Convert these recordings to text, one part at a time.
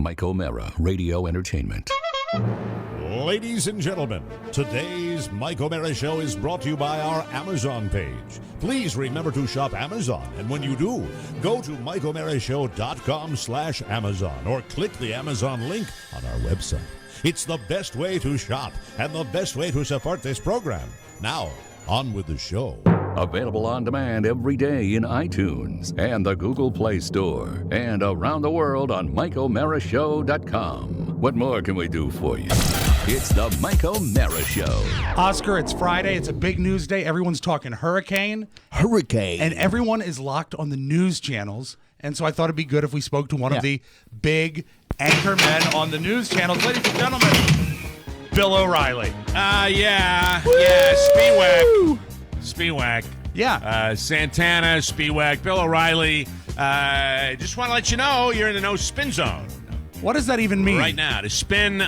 Mike O'Mara, Radio Entertainment. Ladies and gentlemen, today's Mike O'Mara Show is brought to you by our Amazon page. Please remember to shop Amazon, and when you do, go to MikeO'MaraShow.com/Amazon or click the Amazon link on our website. It's the best way to shop and the best way to support this program. Now, on with the show. Available on demand every day in iTunes and the Google Play Store and around the world on MikeO'MaraShow.com. What more can we do for you? It's the Mike O'Mara Show. Oscar, it's Friday. It's a big news day. Everyone's talking hurricane. And everyone is locked on the news channels. And so I thought it'd be good if we spoke to one of the big anchor men on the news channels. Ladies and gentlemen, Bill O'Reilly. Spiewak. Yeah. Santana, Spiewak, Bill O'Reilly. Just want to let you know you're in the no spin zone. What does that even mean? Right now, the spin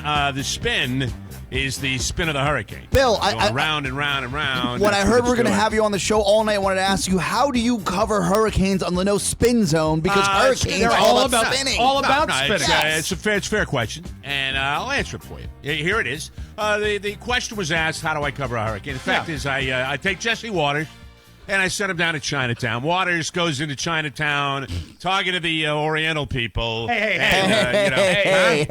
is the spin of the hurricane. Bill, round and round and round. When I heard we're going to have you on the show all night, I wanted to ask you, how do you cover hurricanes on the no spin zone? Because hurricanes are all about spinning. All about spinning. It's a fair question, and I'll answer it for you. Here it is. The question was asked, how do I cover a hurricane? The fact is, I take Jesse Waters, and I sent him down to Chinatown. Waters goes into Chinatown, talking to the Oriental people. Hey.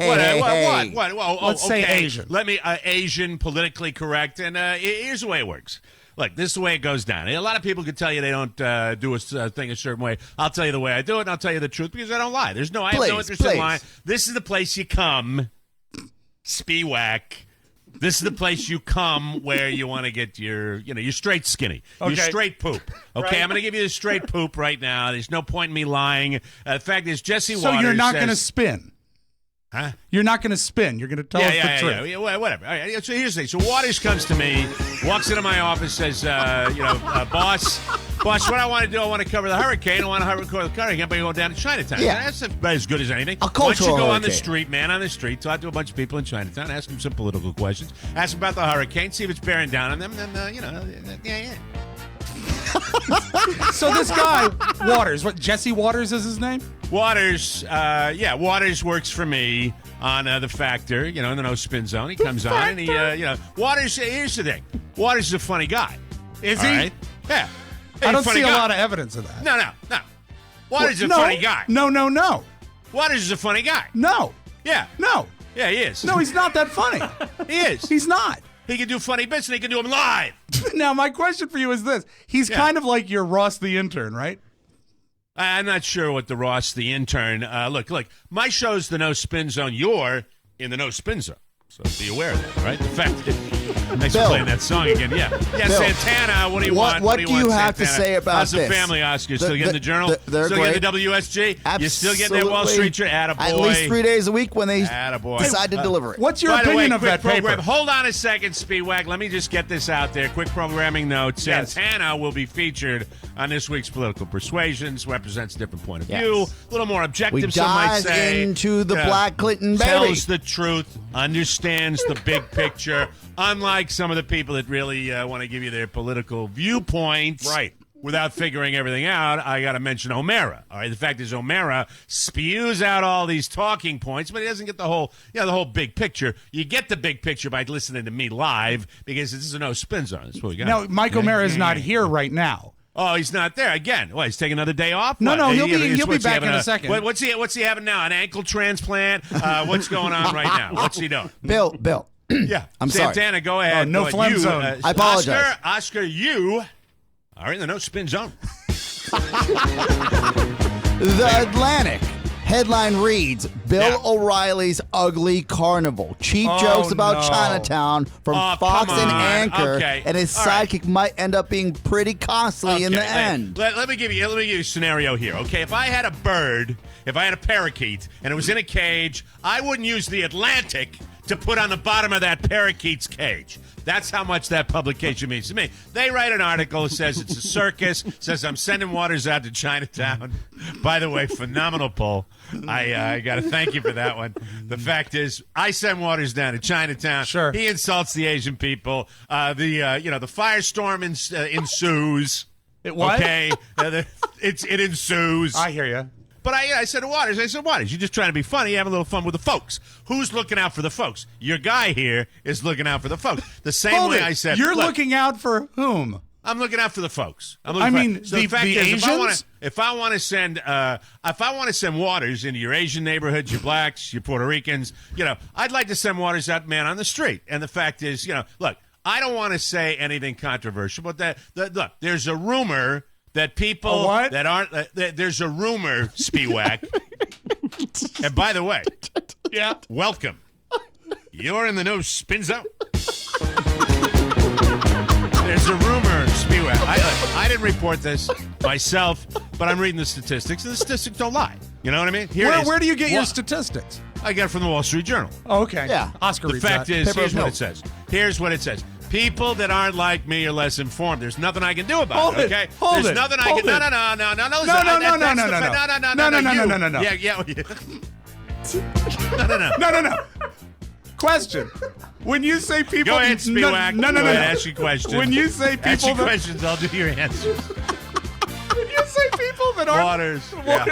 What? Let's say Asian. Let me Asian, politically correct, and here's the way it works. Look, this is the way it goes down. A lot of people could tell you they don't do a thing a certain way. I'll tell you the way I do it, and I'll tell you the truth because I don't lie. I have no interest in lying. This is the place you come, Spiewak. This is the place you come where you want to get your straight skinny. Okay. Your straight poop. Okay, Right. I'm going to give you the straight poop right now. There's no point in me lying. The fact is, Jesse So Waters you're not says- going to spin. Huh? You're not going to spin. You're going to tell us the truth. Yeah, whatever. All right, so here's the thing. So Waters comes to me, walks into my office, says, boss, what I want to do, I want to cover the hurricane. I want to cover the hurricane, but you go down to Chinatown. Yeah. That's about as good as anything. A Why don't you cultural go on the hurricane. street, man, on the street, talk to a bunch of people in Chinatown, ask them some political questions, ask them about the hurricane, see if it's bearing down on them, and then, So this guy, Waters, Jesse Waters is his name? Waters, Waters works for me on The Factor, in the no spin zone. He comes on and he, Waters, here's the thing. Waters is a funny guy. Is All he? right? Yeah. I don't see a guy. lot of evidence of that. No. Waters is a funny guy. No. Waters is a funny guy. No. Yeah. No. Yeah, he is. No, he's not that funny. He is. He's not. He can do funny bits and he can do them live. Now, my question for you is this. He's kind of like your Ross the intern, right? I'm not sure what the Ross, the intern. Look, my show's the no spin zone. You're in the no spin zone. So be aware of that, right? The fact that thanks for playing that song again. Yeah, Bill, Santana, what do you want? What do you want, have to Santana? say about How's this? the family, Oscar? Still getting the Journal? They're still great. getting the WSG? You're still getting that Wall Absolutely. Street Journal? Attaboy. At least 3 days a week when they Attaboy. decide to deliver it. What's your By the way, opinion of quick that program. paper? Hold on a second, Spiewak. Let me just get this out there. Quick programming note. Yes. Santana will be featured on this week's Political Persuasions. Represents a different point of Yes. view. A little more objective, We some might dive say. into the Black Clinton baby. Tells the truth, understands the big picture, unlike some of the people that really want to give you their political viewpoints. Right. Without figuring everything out, I got to mention O'Mara. All right, the fact is O'Mara spews out all these talking points, but he doesn't get the whole big picture. You get the big picture by listening to me live because this is a no spin zone. That's what we got. Now, Mike O'Mara is not here right now. Oh, he's not there again. What? He's taking another day off. No, What? no, he'll be What's back having in a second. What's he having now? An ankle transplant? What's going on right now? What's he doing? Bill. Yeah, I'm sorry. Santana, go ahead. no Go ahead. phlegm You, zone. I apologize. Oscar, you are in the no spin zone. The Atlantic headline reads, Bill O'Reilly's Ugly Carnival. Cheap jokes about no. Chinatown from Fox come and on. Anchor, Okay. and his All right. sidekick might end up being pretty costly in the end. Let me give you a scenario here. Okay, if I had a bird, if I had a parakeet, and it was in a cage, I wouldn't use the Atlantic to put on the bottom of that parakeet's cage. That's how much that publication means to me. They write an article, says it's a circus, says I'm sending Waters out to Chinatown. By the way, phenomenal poll. I got to thank you for that one. The fact is, I send Waters down to Chinatown. Sure. He insults the Asian people. The firestorm ensues. It what? Okay, it ensues. I hear you. But I said to Waters, you're just trying to be funny, having a little fun with the folks. Who's looking out for the folks? Your guy here is looking out for the folks. The same way I said. You're looking out for whom? I'm looking out for the folks. The Asians? If I want to send Waters into your Asian neighborhoods, your blacks, your Puerto Ricans, I'd like to send Waters out, man, on the street. And the fact is, look, I don't want to say anything controversial, but look, there's a rumor that people that aren't there's a rumor, Spiewak. And by the way, welcome. You're in the no spin zone. There's a rumor, Spiewak. I didn't report this myself, but I'm reading the statistics, and the statistics don't lie. You know what I mean? Where do you get your statistics? I get it from the Wall Street Journal. Oh, okay. Yeah. Oscar The fact is, here's what it says. People that aren't like me are less informed. There's nothing I can do about it, okay? There's nothing I can... No. No. Question. When you say people... Go ahead, Spiewak. No. Ask your question. When you say people... Ask your questions, I'll do your answers. When you say people that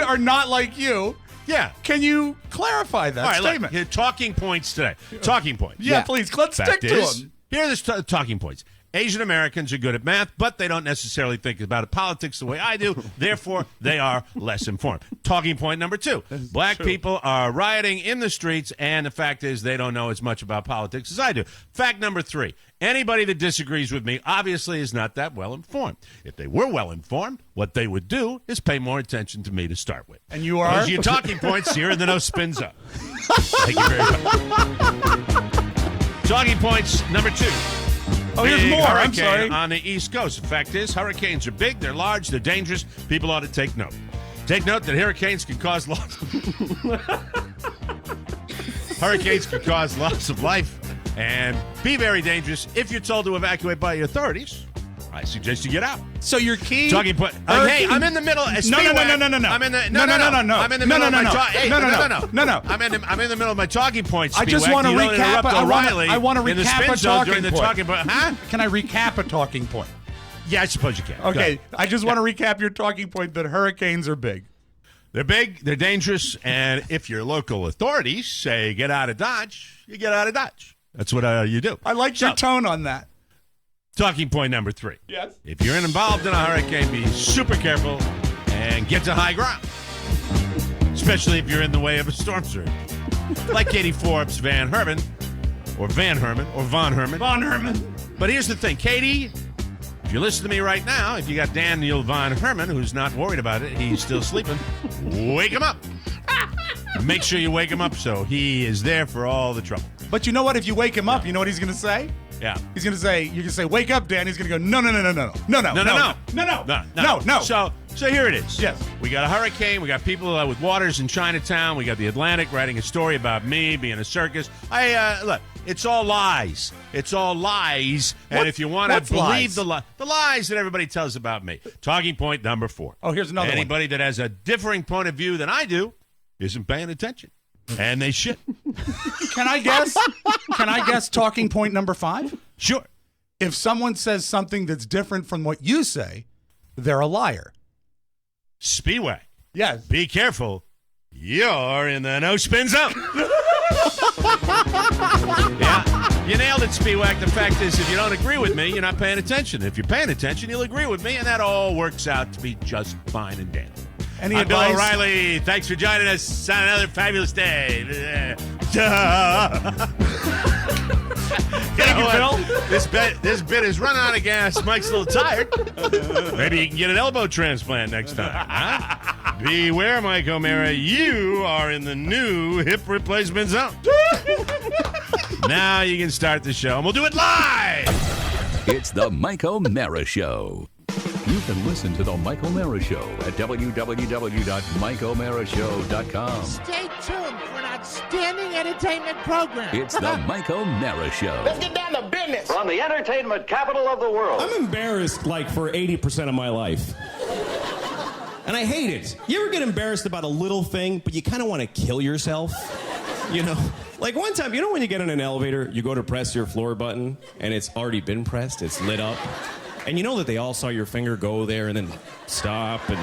are not like you... Yeah. Can you clarify that statement? Look, here, talking points today. Talking points. Yeah, please. Let's stick to them. Here are the talking points. Asian Americans are good at math, but they don't necessarily think about politics the way I do. Therefore, they are less informed. Talking point number 2. Black people are rioting in the streets, and the fact is they don't know as much about politics as I do. Fact number 3. Anybody that disagrees with me obviously is not that well informed. If they were well informed, what they would do is pay more attention to me to start with. And you are? Those are your talking points here in the No Spin Zone. Thank you very much. Talking points number 2. Oh, there's more. I'm Hurricane sorry. on the East Coast. The fact is, hurricanes are big, they're large, they're dangerous. People ought to take note. Take note that hurricanes can cause loss. Hurricanes can cause loss of life and be very dangerous. If you're told to evacuate by your authorities, I suggest you get out. So your key talking point. Hey, I'm in the middle. No. I'm in the no. I'm in the middle of my no. I'm in the middle of my talking points. I just want to recap. I want to recap a talking point. Can I recap a talking point? Yeah, I suppose you can. Okay, I just want to recap your talking point that hurricanes are big. They're big, they're dangerous, and if your local authorities say get out of Dodge, you get out of Dodge. That's what you do. I like your tone on that. Talking point number 3. Yes. If you're involved in a hurricane, be super careful and get to high ground. Especially if you're in the way of a storm surge. Like Katie Forbes, Von Herman. But here's the thing, Katie, if you listen to me right now, if you got Daniel Von Herman, who's not worried about it, he's still sleeping, wake him up. Make sure you wake him up so he is there for all the trouble. But you know what? If you wake him up, you know what he's going to say? Yeah. He's going to say, you can say, wake up, Dan. He's going to go, no. So here it is. Yes. We got a hurricane. We got people with Waters in Chinatown. We got the Atlantic writing a story about me being a circus. Look, it's all lies. It's all lies. And if you want to believe the lies that everybody tells about me. Talking point number 4. Oh, here's another Anybody that has a differing point of view than I do isn't paying attention. And they shit. Can I guess talking point number 5? Sure. If someone says something that's different from what you say, they're a liar. Spiewak. Yes. Be careful. You're in the no spin zone. Yeah. You nailed it, Spiewak. The fact is, if you don't agree with me, you're not paying attention. If you're paying attention, you'll agree with me, and that all works out to be just fine and dandy. I'm Bill O'Reilly. Thanks for joining us on another fabulous day. Thank you, Bill. This bit is running out of gas. Mike's a little tired. Maybe you can get an elbow transplant next time. Huh? Beware, Mike O'Mara. You are in the new hip replacement zone. Now you can start the show, and we'll do it live. It's the Mike O'Mara Show. You can listen to the Mike O'Mara Show at www.mikeomarashow.com. Stay tuned for an outstanding entertainment program. It's the Mike O'Mara Show. Let's get down to business. From the entertainment capital of the world. I'm embarrassed like for 80% of my life. And I hate it. You ever get embarrassed about a little thing, but you kind of want to kill yourself? You know? Like one time, you know when you get in an elevator, you go to press your floor button, and it's already been pressed, it's lit up. And you know that they all saw your finger go there and then stop and...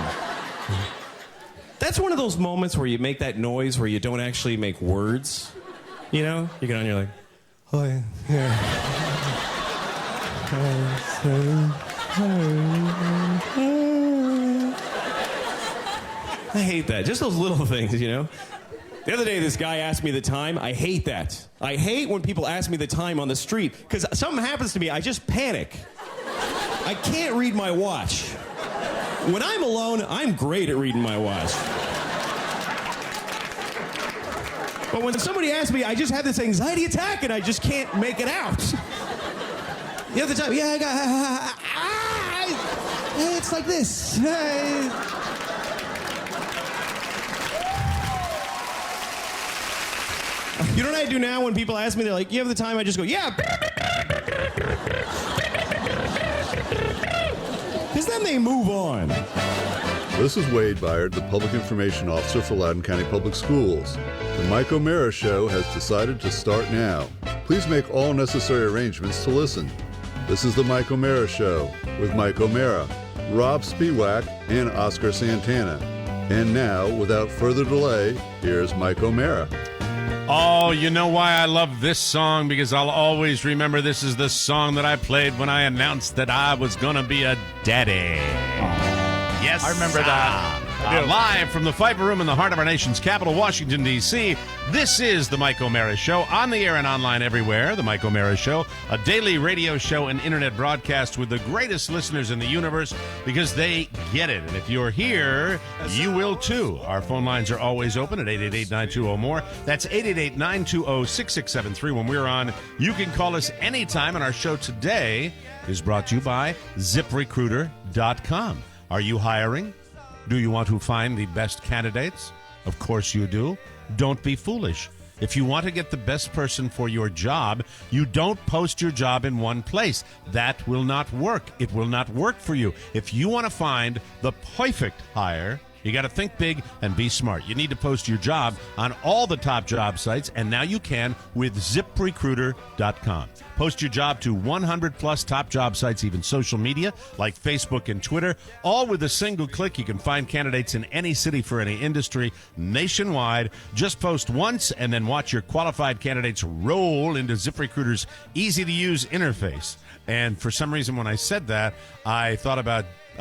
That's one of those moments where you make that noise where you don't actually make words. You know? You get on, you're like, oh, yeah. I hate that. Just those little things, you know? The other day, this guy asked me the time. I hate that. I hate when people ask me the time on the street, because something happens to me, I just panic. I can't read my watch. When I'm alone, I'm great at reading my watch. But when somebody asks me, I just have this anxiety attack and I just can't make it out. The other time, yeah, it's like this. You know what I do now when people ask me, they're like, you have the time? I just go, yeah. Because then they move on. This is Wade Byard, the Public Information Officer for Loudoun County Public Schools. The Mike O'Mara Show has decided to start now. Please make all necessary arrangements to listen. This is the Mike O'Mara Show with Mike O'Mara, Rob Spiewak, and Oscar Santana. And now, without further delay, here's Mike O'Mara. Oh, you know why I love this song? Because I'll always remember this is the song that I played when I announced that I was going to be a daddy. Yes, I remember that. Live from the Fiber Room in the heart of our nation's capital, Washington, D.C., this is the Mike O'Mara Show, on the air and online everywhere. The Mike O'Mara Show, a daily radio show and internet broadcast with the greatest listeners in the universe because they get it. And if you're here, you will too. Our phone lines are always open at 888-920-MORE. That's 888-920-6673. When we're on, you can call us anytime. And our show today is brought to you by ZipRecruiter.com. Are you hiring? Do you want to find the best candidates? Of course you do. Don't be foolish. If you want to get the best person for your job, you don't post your job in one place. That will not work. It will not work for you. If you want to find the perfect hire, you got to think big and be smart. You need to post your job on all the top job sites, and now you can with ZipRecruiter.com. Post your job to 100-plus top job sites, even social media like Facebook and Twitter. All with a single click, you can find candidates in any city for any industry nationwide. Just post once and then watch your qualified candidates roll into ZipRecruiter's easy-to-use interface. And for some reason, when I said that, I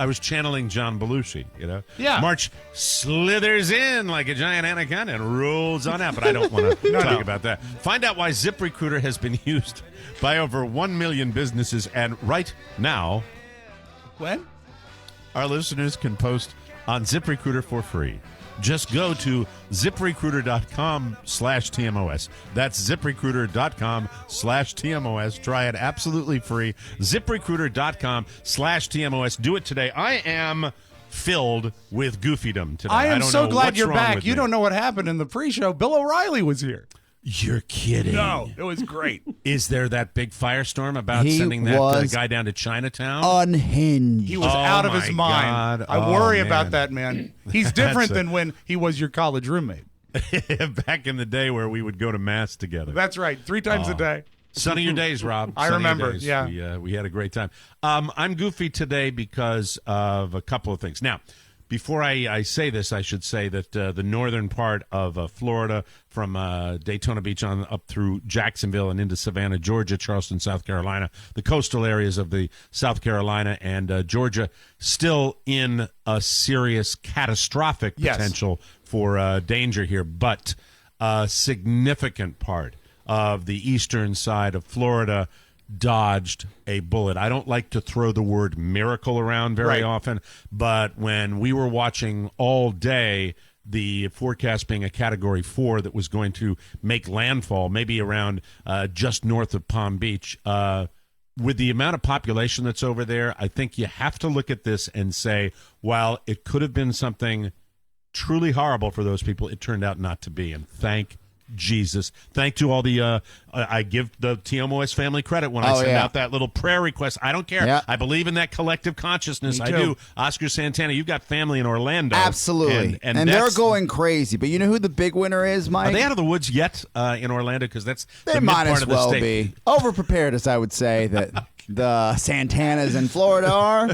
was channeling John Belushi, you know? Yeah. March slithers in like a giant anaconda and rolls on out, but I don't want to talk about that. Find out why ZipRecruiter has been used by over 1 million businesses, and right now, When? our listeners can post on ZipRecruiter for free. Just go to ZipRecruiter.com/TMOS. That's ZipRecruiter.com/TMOS. Try it absolutely free. ZipRecruiter.com/TMOS. Do it today. I am filled with goofydom today. I am so glad you're back. with You me. don't know what happened in the pre-show. Bill O'Reilly was here. You're kidding. No, it was great. Is there that big firestorm about He sending that was guy down to Chinatown? Unhinged. He was out of his mind. God. I worry man. about that, man. He's different than when he was your college roommate. Back in the day where we would go to mass together. That's right. 3 times a day. Sunny your days, Rob. I Sunny your remember, days. yeah. We had a great time. I'm goofy today because of a couple of things. Now, before I say this, I should say that the northern part of Florida, from Daytona Beach on up through Jacksonville and into Savannah, Georgia, Charleston, South Carolina, the coastal areas of the South Carolina and Georgia, still in a serious catastrophic potential for danger here, but a significant part of the eastern side of Florida dodged a bullet. I don't like to throw the word miracle around very often, but when we were watching all day, the forecast being a Category 4 that was going to make landfall maybe around just north of Palm Beach, with the amount of population that's over there, I think you have to look at this and say, while it could have been something truly horrible for those people, it turned out not to be, and thank Jesus. Thank to all the I give the Tmos family credit when I send out that little prayer request. I don't care. Yeah. I believe in that collective consciousness. Me I too. do. Oscar Santana, you've got family in Orlando. Absolutely. And they're that's- going crazy. But you know who the big winner is, Mike? Are they out of the woods yet in Orlando? Because that's They the mid might part as of the well state. be. Overprepared, as I would say. That the Santanas in Florida are.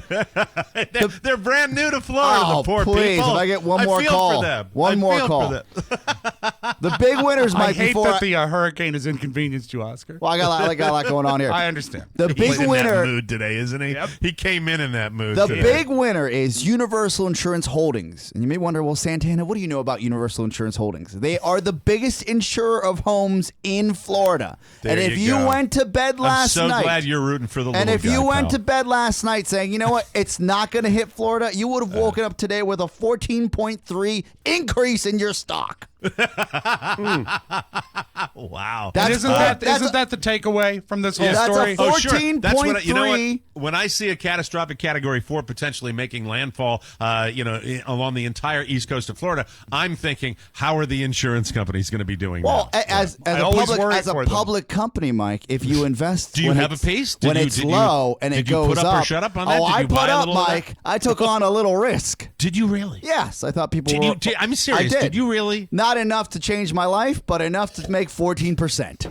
They're brand new to Florida, Oh, the poor please, people. if I get one more feel call. For them. One more feel call. For them. The big winners I might hate before. that the hurricane has inconvenienced you, Oscar. Well, I got a lot going on here. I understand. The big He's in winner. that mood today, isn't he? Yep. He came in that mood. The today. big winner is Universal Insurance Holdings. And you may wonder, well, Santana, what do you know about Universal Insurance Holdings? They are the biggest insurer of homes in Florida. There and if you go. went to bed last I'm so night. glad you're rooting for the And little if you guy, went pal. to bed last night saying, you know what, it's not going to hit Florida, you would have woken up today with a 14.3 increase in your stock. Wow. Isn't that the takeaway from this whole That's story? a Oh, sure. 14.3. That's what you know. What? When I see a catastrophic Category 4 potentially making landfall, along the entire east coast of Florida, I'm thinking, how are the insurance companies going to be doing Well, that? as I a always public worry as a for them. public company, Mike, if you invest, Do you when have it's- a piece? when it's low and it did you goes put up up, or shut up on that? Oh, Did I you put buy a up, little of that? Mike. I took on a little risk. Did you really? Yes, I thought people were. I'm serious. I did. You really? Not enough to change my life, but enough to make 14%.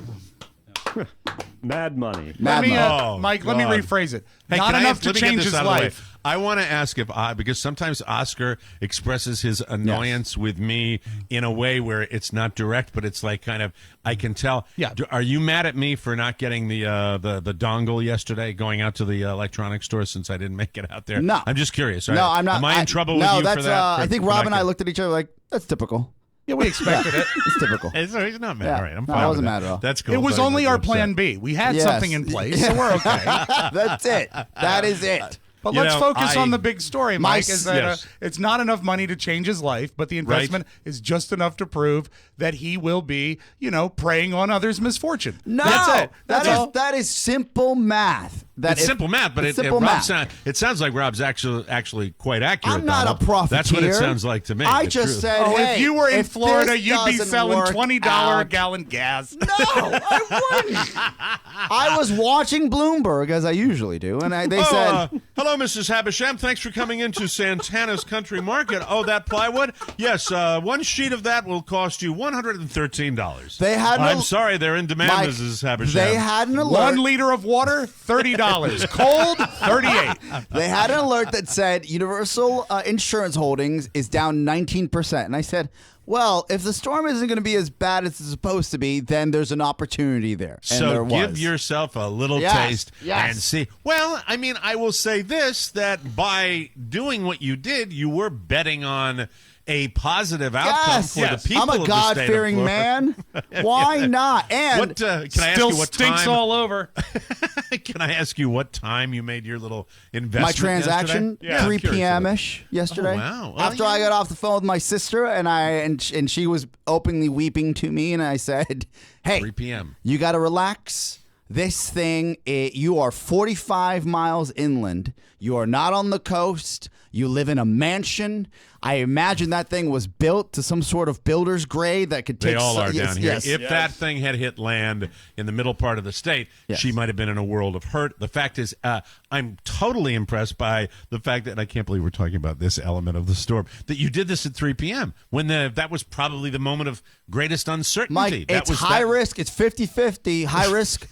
Mad money. Mad money. Mike, let me God. rephrase it. Hey, Not can enough let to me get change this his out of the way. life. I want to ask because sometimes Oscar expresses his annoyance with me in a way where it's not direct, but it's like kind of I can tell. Yeah. Are you mad at me for not getting the dongle yesterday, going out to the electronics store since I didn't make it out there? No. I'm just curious. No, I'm not. Am I in trouble no, with you that's, for that? I think For Rob not and I getting- looked at each other like, that's typical. Yeah, we expected it. It's typical. He's not mad. Yeah. All right, I'm No, fine. I with wasn't that. mad at all. That's cool. It was Don't only get our upset. plan B. We had Yes. something in place, so we're okay. That's it. That is it. But You let's know, focus on the big story, Mike, is that Yes. it's not enough money to change his life, but the investment is just enough to prove that he will be, preying on others' misfortune. No, That's it. That's all. that is simple math. It's simple math, but it's it simple math. sounds like Rob's actually quite accurate. I'm not Donald. a prophet. That's what it here. sounds like to me. I It's just true. said, Oh, hey, if you were in if Florida, this you'd be doesn't selling work $20 a out- gallon gas. No, I wouldn't. I was watching Bloomberg as I usually do, and they said, hello, Mrs. Havisham. Thanks for coming into Santana's Country Market. Oh, that plywood? Yes, one sheet of that will cost you $113. They had I'm sorry, they're in demand, Mike, Mrs. Havisham. they had an alert. 1 liter of water, $30. Cold, $38. They had an alert that said Universal Insurance Holdings is down 19%. And I said, well, if the storm isn't going to be as bad as it's supposed to be, then there's an opportunity there. And there So give was. yourself a little Yes, taste yes. and see. Well, I mean, I will say this, that by doing what you did, you were betting on a positive outcome Yes, for the people I'm of a the God-fearing state of man. Why not? And What, can I ask Still you what stinks time? all over. Can I ask you what time you made your little investment? my transaction, yesterday? Yeah, I'm 3 curious p.m. about ish yesterday. Oh, wow. Well, After I got off the phone with my sister, and she was openly weeping to me, and I said, "Hey, 3 p.m. you got to relax. This thing, you are 45 miles inland. You are not on the coast. You live in a mansion. I imagine that thing was built to some sort of builder's grade that could take. They all are yes, down here. yes. If that thing had hit land in the middle part of the state, Yes. she might have been in a world of hurt. The fact is, I'm totally impressed by the fact that, and I can't believe we're talking about this element of the storm, that you did this at 3 p.m. when that was probably the moment of greatest uncertainty. Mike, that it's was high risk. It's 50-50. High risk,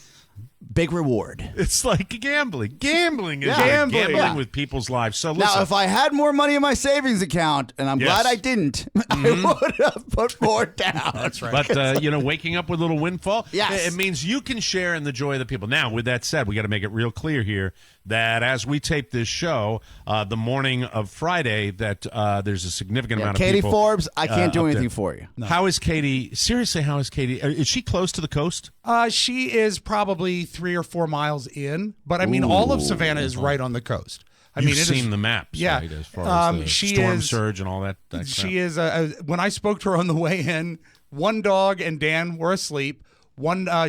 big reward. It's like gambling. Gambling is Yeah. gambling Yeah. with people's lives. So listen. Now, if I had more money in my savings account, and I'm Yes. glad I didn't, I would have put more down. That's right. But, waking up with a little windfall, Yes. it means you can share in the joy of the people. Now, with that said, we got to make it real clear here that as we tape this show, the morning of Friday, that there's a significant amount of Katie people. Forbes, I can't do up anything there. for you. How is Katie? Seriously, how is Katie? Is she close to the coast? She is probably 3 or 4 miles in, but I mean, all of Savannah is right on the coast. I You've mean, it seen is, the maps, yeah. right? As far as the she storm is- surge and all that. She is. When I spoke to her on the way in, one dog and Dan were asleep.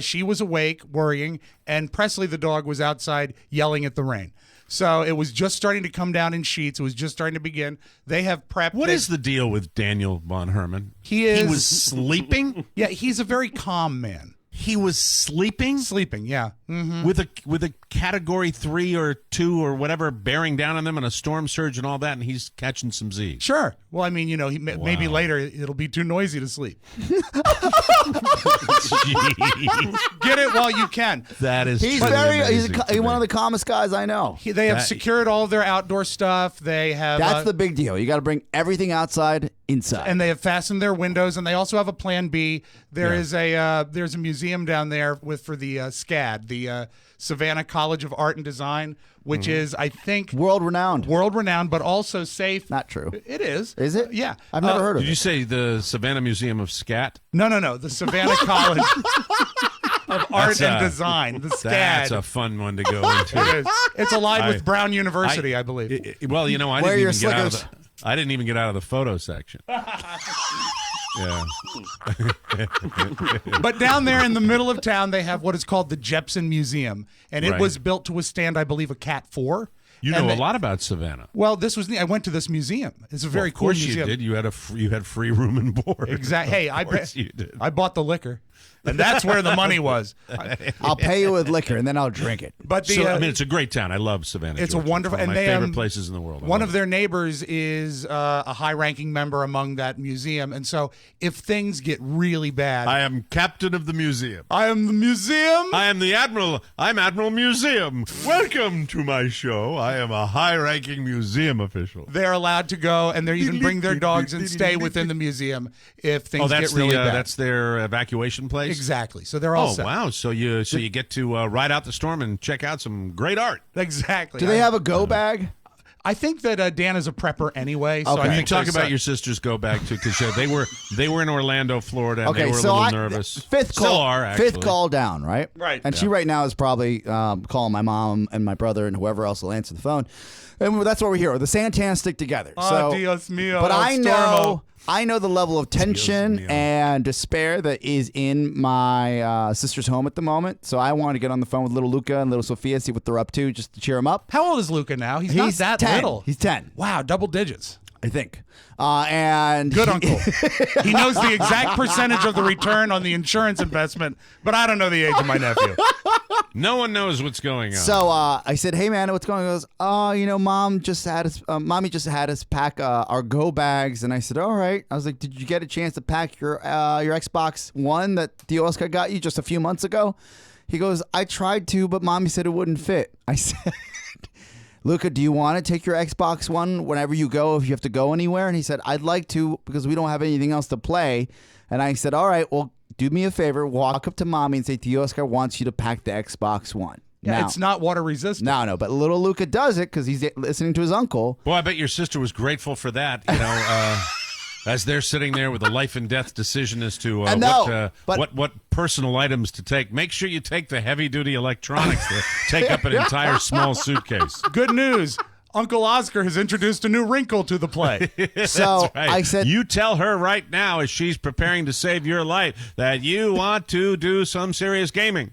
She was awake, worrying, and Presley the dog was outside yelling at the rain. So it was just starting to come down in sheets. It was just starting to begin. They have prepped. What is the deal with Daniel von Herman? He is- He was sleeping. Yeah, he's a very calm man. He was sleeping. Sleeping, yeah. With a category 3 or 2 or whatever bearing down on them and a storm surge and all that, and he's catching some Z's. Sure. Well, I mean, maybe later it'll be too noisy to sleep. Jeez. Get it while you can. That is He's truly he's amazing to one me. of the calmest guys I know. They have secured all of their outdoor stuff. They have That's the big deal. You got to bring everything outside inside. and they have fastened their windows, and they also have a plan B. There's a museum down there for the SCAD, the Savannah College of Art and Design, which is, I think, world renowned, but also safe. Not true. It is. Is it? Yeah. I've never heard of Did it. you say the Savannah Museum of Scat? No. The Savannah College of Art and Design, the SCAD. That's a fun one to go into. It is. It's allied with Brown University, I believe. Well, you know, I Wear didn't your even get out of slickers. I didn't even get out of the photo section. Yeah. But down there in the middle of town, they have what is called the Jepson Museum, and it Right. was built to withstand, I believe, a Cat 4. You know a lot about Savannah. Well, this was I went to this museum. It's a very Of cool course museum. you did. You had free room and board. Exactly. Hey, Of course you did. I bought the liquor, and that's where the money was. I'll pay you with liquor and then I'll drink it. But So, I mean, it's a great town. I love Savannah. it's Georgia. a wonderful, It's one and of my they favorite places in the world. I One love of it. their neighbors is a high-ranking member among that museum, and so if things get really bad, I am captain of the museum. I am the museum. I am the admiral. I'm Admiral Museum. Welcome to my show. I am a high-ranking museum official. They're allowed to go, and they even bring their dogs and stay within the museum if things that's get really bad. that's their evacuation place. Exactly. So they're all Oh set. wow! So you get to ride out the storm and check out some great art. Exactly. Do they have a go bag? I think that Dan is a prepper anyway. So Okay. I You think talk there's about your sisters go back to because they were in Orlando, Florida, and Okay, they were so a little nervous. Fifth Still call, are actually. fifth call down, right? Right. And she right now is probably calling my mom and my brother and whoever else will answer the phone. And that's what we're here. The Santana stick together. Oh, Dios mío, but El I know the level of tension and despair that is in my sister's home at the moment. So I want to get on the phone with little Luca and little Sophia, see what they're up to, just to cheer them up. How old is Luca now? He's not that 10. little. He's 10. Wow, double digits. I think. And Good uncle. He knows the exact percentage of the return on the insurance investment, but I don't know the age of my nephew. No one knows what's going on. So I said, "Hey man, what's going on?" He goes, "Oh, mommy just had us pack our go bags." And I said, "All right." I was like, "Did you get a chance to pack your Xbox One that the Oscar got you just a few months ago?" He goes, "I tried to, but mommy said it wouldn't fit." I said, "Luca, do you want to take your Xbox One whenever you go if you have to go anywhere?" And he said, "I'd like to because we don't have anything else to play." And I said, "All right, well, do me a favor, walk up to mommy and say, Oscar wants you to pack the Xbox One." Yeah, Now- it's not water resistant. no, but little Luca does it because he's listening to his uncle. Boy, I bet your sister was grateful for that. You know, as they're sitting there with a life and death decision as to what personal items to take. Make sure you take the heavy duty electronics that take up an entire small suitcase. Good news. Uncle Oscar has introduced a new wrinkle to the play. So Right. I said, you tell her right now as she's preparing to save your life that you want to do some serious gaming.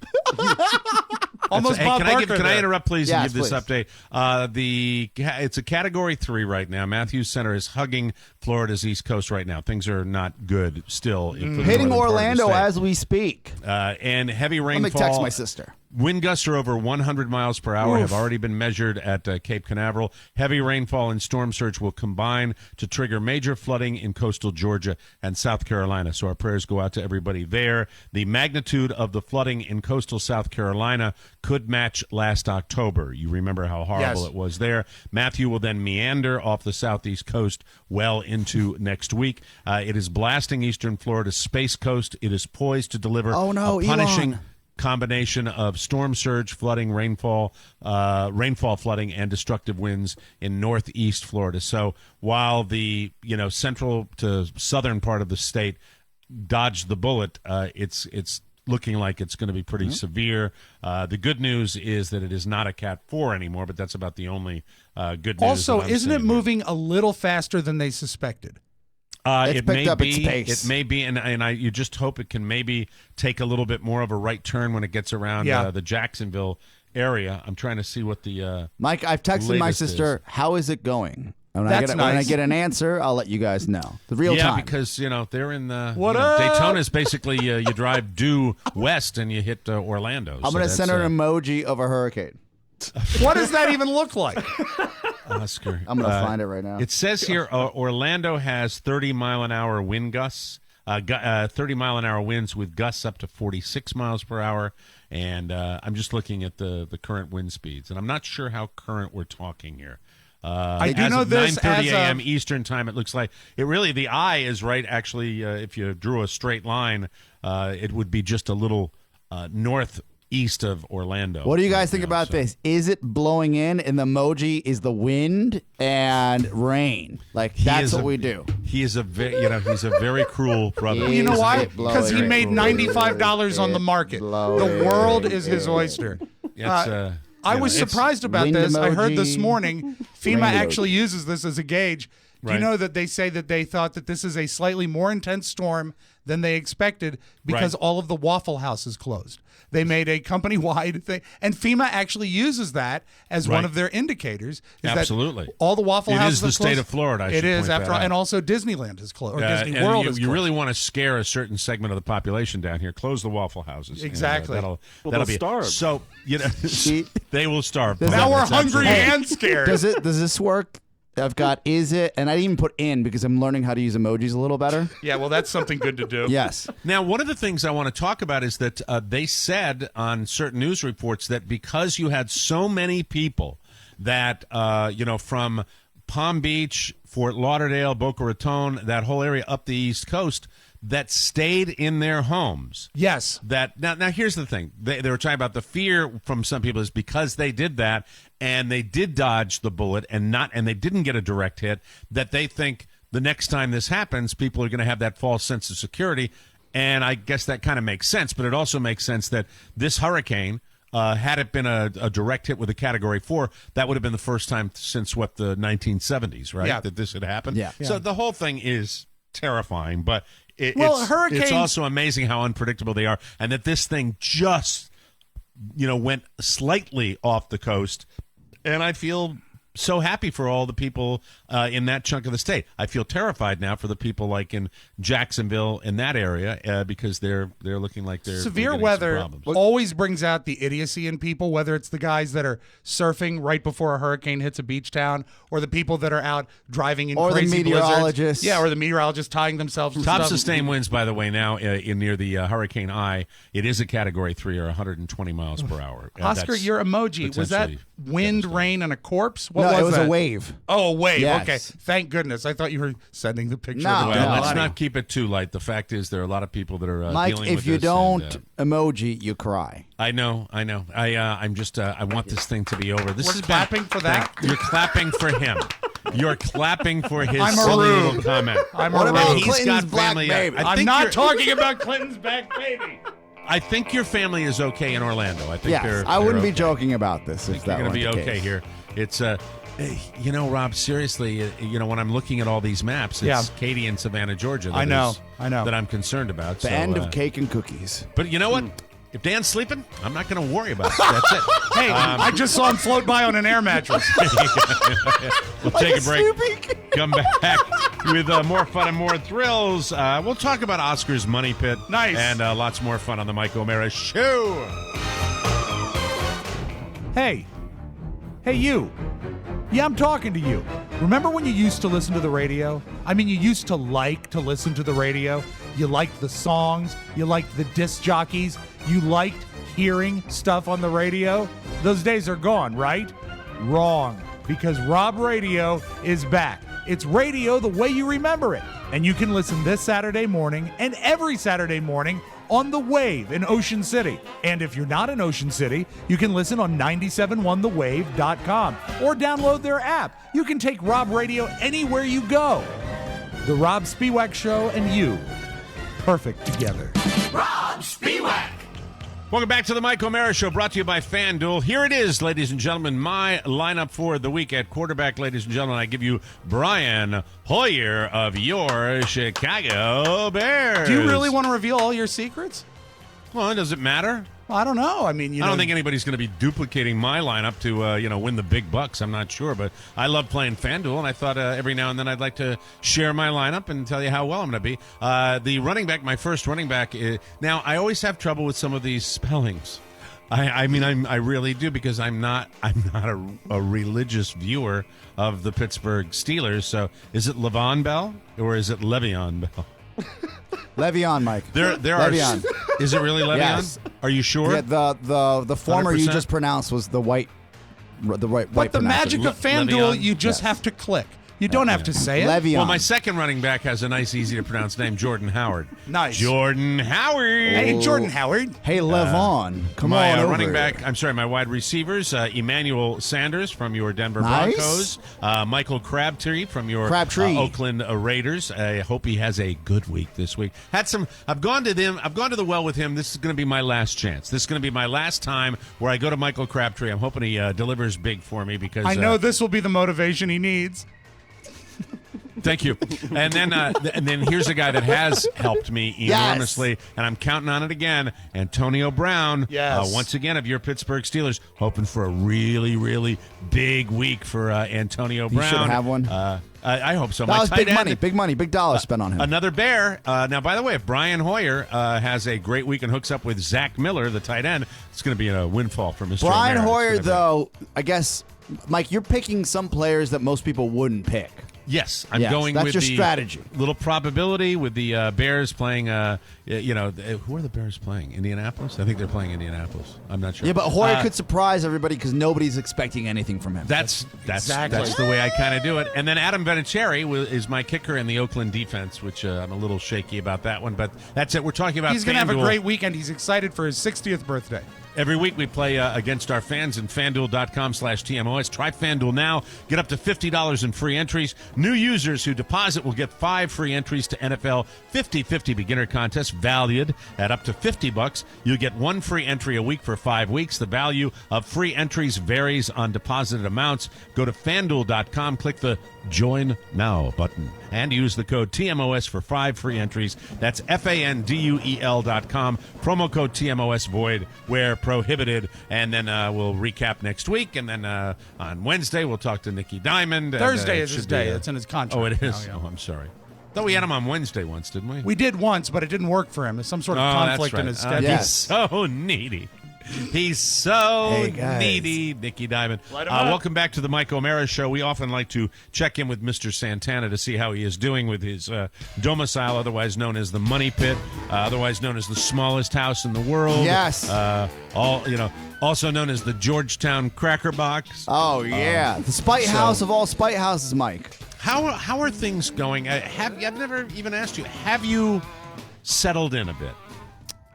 Almost Hey, Bob can I Barker can I there. interrupt, please, and Yes, give this please. update? It's a Category 3 right now. Matthews Center is hugging Florida's East Coast right now. Things are not good still. For the hitting northern part of the Orlando state. as we speak. And heavy Let rainfall. me text my sister. Wind gusts are over 100 miles per hour, Oof. have already been measured at Cape Canaveral. Heavy rainfall and storm surge will combine to trigger major flooding in coastal Georgia and South Carolina. So our prayers go out to everybody there. The magnitude of the flooding in coastal South Carolina could match last October. You remember how horrible Yes. it was there. Matthew will then meander off the southeast coast well into next week. It is blasting eastern Florida's Space Coast. It is poised to deliver Oh, no, a punishing Elon. combination of storm surge, flooding, rainfall flooding, and destructive winds in northeast Florida. So while the central to southern part of the state dodged the bullet, it's looking like it's going to be pretty severe. The good news is that it is not a Cat 4 anymore, but that's about the only good news. Also, that I'm isn't it seeing. moving a little faster than they suspected? It's It picked may up its be. pace. It may be, and you just hope it can maybe take a little bit more of a right turn when it gets around Yeah. the Jacksonville area. I'm trying to see what the Mike, I've texted my latest sister, "How is it going?" And when That's when I nice. get an answer, I'll let you guys know. The real yeah, time. because they're in the What up? Daytona is basically you drive due west and you hit Orlando. I'm going to send her an emoji of a hurricane. What does that even look like? Oscar. I'm going to find it right now. It says here Orlando has 30-mile-an-hour wind gusts. 30-mile-an-hour winds with gusts up to 46 miles per hour. And I'm just looking at the current wind speeds, and I'm not sure how current we're talking here. I do as know of this 9:30 as a.m. of- Eastern time. It looks like the eye is right. Actually, if you drew a straight line, it would be just a little northeast of Orlando. What do you guys think about this? Is it blowing in, and the emoji is the wind and rain? Like that's what we do. He is he's a very cruel brother. You know why? Is it Because he blowing? made $95 on the market. The world is his oyster. I was surprised about wind this. I heard emoji, this morning FEMA rain actually uses this as a gauge. Do you Right. know that they say that they thought that this is a slightly more intense storm than they expected because Right. all of the Waffle Houses closed? They made a company-wide thing, and FEMA actually uses that as one Right. of their indicators. Is Absolutely. that all the Waffle It Houses is the are state closed. of Florida, I It should is, point after that all, out. and also Disneyland is closed, or Disney and World you, is you closed. really want to scare a certain segment of the population down here. Close the Waffle Houses. Exactly. And, that'll they'll be starve. So they will starve. Now we're That's hungry absolutely- and scared. Does this work? I've got is it, and I didn't even put in because I'm learning how to use emojis a little better. Yeah, well, that's something good to do. Yes. Now, one of the things I want to talk about is that they said on certain news reports that because you had so many people that, from Palm Beach, Fort Lauderdale, Boca Raton, that whole area up the East Coast, that stayed in their homes. Yes. That now here's the thing. They were talking about the fear from some people is because they did that and they did dodge the bullet and they didn't get a direct hit, that they think the next time this happens, people are going to have that false sense of security. And I guess that kind of makes sense, but it also makes sense that this hurricane, had it been a direct hit with a Category 4, that would have been the first time since, the 1970s, right? Yeah. That this had happened. Yeah. So the whole thing is terrifying, but it's hurricanes- also amazing how unpredictable they are, and that this thing just, went slightly off the coast, and I feel so happy for all the people in that chunk of the state. I feel terrified now for the people like in Jacksonville in that area because they're looking like they're Severe getting some weather problems. always brings out the idiocy in people, whether it's the guys that are surfing right before a hurricane hits a beach town, or the people that are out driving in Or the crazy blizzards. meteorologists. Yeah, or the meteorologists tying themselves to Top stuff. sustained winds, by the way, now in near the hurricane eye, it is a Category 3 or 120 miles per hour. Oscar, That's your emoji, was that potentially wind, devastating. rain, and a corpse? What No, was it was that? a wave. Oh, a wave. Yes. Okay. Thank goodness. I thought you were sending the picture No, of the Well, dead no, let's body. not keep it too light. The fact is, there are a lot of people that are Mike, dealing with if you this, don't and, emoji, you cry. I know. I'm just. I want this thing to be over. This We're is clapping for that? You're clapping for him. You're clapping for his I'm a silly rube. little comment. I'm What a about rube. He's Clinton's got black family. baby? I I'm think not you're- talking about Clinton's back baby. I think your family is okay in Orlando. I think Yes, I wouldn't they're be joking about this if You're that going to weren't be the okay case. here. It's Rob. Seriously, when I'm looking at all these maps, it's Yeah. Katy and Savannah, Georgia. I know. that I'm concerned about. The So, end of cake and cookies. But you know what? If Dan's sleeping, I'm not going to worry about it. That's it. Hey, I just saw him float by on an air mattress. We'll take a break. Come back with more fun and more thrills. We'll talk about Oscar's Money Pit. Nice. And lots more fun on the Mike O'Mara Show. Hey, you. Yeah, I'm talking to you. Remember when you used to listen to the radio? I mean, you used to like to listen to the radio. You liked the songs. You liked the disc jockeys. You liked hearing stuff on the radio. Those days are gone, right? Wrong, because Rob Radio is back. It's radio the way you remember it. And you can listen this Saturday morning and every Saturday morning on The Wave in Ocean City. And if you're not in Ocean City, you can listen on 971thewave.com or download their app. You can take Rob Radio anywhere you go. The Rob Spiewak Show and you, perfect together. Welcome back to the Mike O'Mara Show, brought to you by FanDuel. Here it is, ladies and gentlemen, my lineup for the week at quarterback. Ladies and gentlemen, I give you Brian Hoyer of your Chicago Bears. Do you really want to reveal all your secrets? Well, does it matter? Well, I don't know. I mean, I don't think anybody's going to be duplicating my lineup to win the big bucks. I'm not sure, but I love playing FanDuel, and I thought every now and then I'd like to share my lineup and tell you how well I'm going to be. The running back, my first running back. Now I always have trouble with some of these spellings. I really do, because I'm not a religious viewer of the Pittsburgh Steelers. So is it Le'Veon Bell or is it Le'Veon Bell? Le'Veon, Mike. There Le'Veon. Is it really Le'Veon? Yes. Are you sure? Yeah, the former you 100%? just pronounced was the white But the pronunciation. magic of FanDuel, Le'Veon? you just have to click. You don't have to say it. Le'Veon. Well, my second running back has a nice, easy to pronounce name, Jordan Howard. Nice. Jordan Howard. Hey, Jordan Howard. Hey, Levon, come my on over running here. back, my wide receivers, Emmanuel Sanders from your Denver Nice. Broncos, Michael Crabtree from your Crabtree. Oakland Raiders. I hope he has a good week this week. I've gone to the well with him. This is going to be my last chance. This is going to be my last time where I go to Michael Crabtree. I'm hoping he delivers big for me because I know this will be the motivation he needs. Thank you. And then here's a guy that has helped me enormously, and I'm counting on it again. Antonio Brown, Yes. once again of your Pittsburgh Steelers, hoping for a really, really big week for Antonio Brown. You should have one. I hope so. That My was tight big money, big dollars spent on him. Another Bear. Now, by the way, if Brian Hoyer has a great week and hooks up with Zach Miller, the tight end, it's going to be a windfall for Mr. Brian O'Mara. Hoyer, It's gonna though, I guess, Mike, you're picking some players that most people wouldn't pick. Yes, I'm Yes, going that's with your the strategy. little probability with the Bears playing. Who are the Bears playing? Indianapolis? I think they're playing Indianapolis. I'm not sure. Yeah, but Hoyer could surprise everybody because nobody's expecting anything from him. That's Exactly. that's the way I kind of do it. And then Adam Vinatieri is my kicker in the Oakland defense, which I'm a little shaky about that one. But that's it. We're talking about. He's going to have a FanDuel. great weekend. He's excited for his 60th birthday. Every week we play against our fans in FanDuel.com/TMOS. Try FanDuel now. Get up to $50 in free entries. New users who deposit will get 5 free entries to NFL 50-50 beginner contest valued at up to $50. You'll get 1 free entry a week for 5 weeks. The value of free entries varies on deposited amounts. Go to FanDuel.com, click the Join Now button, and use the code TMOS for 5 free entries. That's FanDuel.com. Promo code TMOS void where prohibited. And then we'll recap next week. And then on Wednesday, we'll talk to Nicky Diamond. Thursday and, is his day. It's in his contract. Oh, it is? now, yeah. Oh, I'm sorry. Thought we had him on Wednesday once, didn't we? We did once, but it didn't work for him. There's some sort of Oh, that's conflict right. in his schedule. Yes. He's so needy. He's so Hey, guys. needy, Nicky Diamond. Light him up. Welcome back to the Mike O'Mara Show. We often like to check in with Mr. Santana to see how he is doing with his domicile, otherwise known as the Money Pit, otherwise known as the smallest house in the world. Yes. Also known as the Georgetown Cracker Box. Oh, yeah. The spite house of all spite houses, Mike. How are things going? I've never even asked you. Have you settled in a bit?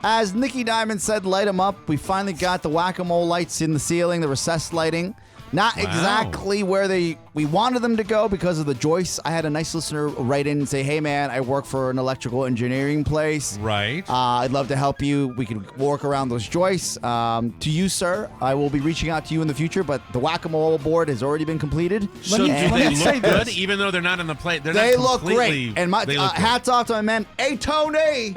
As Nicky Diamond said, light them up. We finally got the whack-a-mole lights in the ceiling, the recessed lighting. Not Wow. exactly where we wanted them to go because of the joists. I had a nice listener write in and say, hey, man, I work for an electrical engineering place. Right. I'd love to help you. We can work around those joists. To you, sir, I will be reaching out to you in the future, but the whack-a-mole board has already been completed. So do And they look good, even though they're not in the plate? They not look completely- great. And my they look good. hats off to my man, hey, Tony,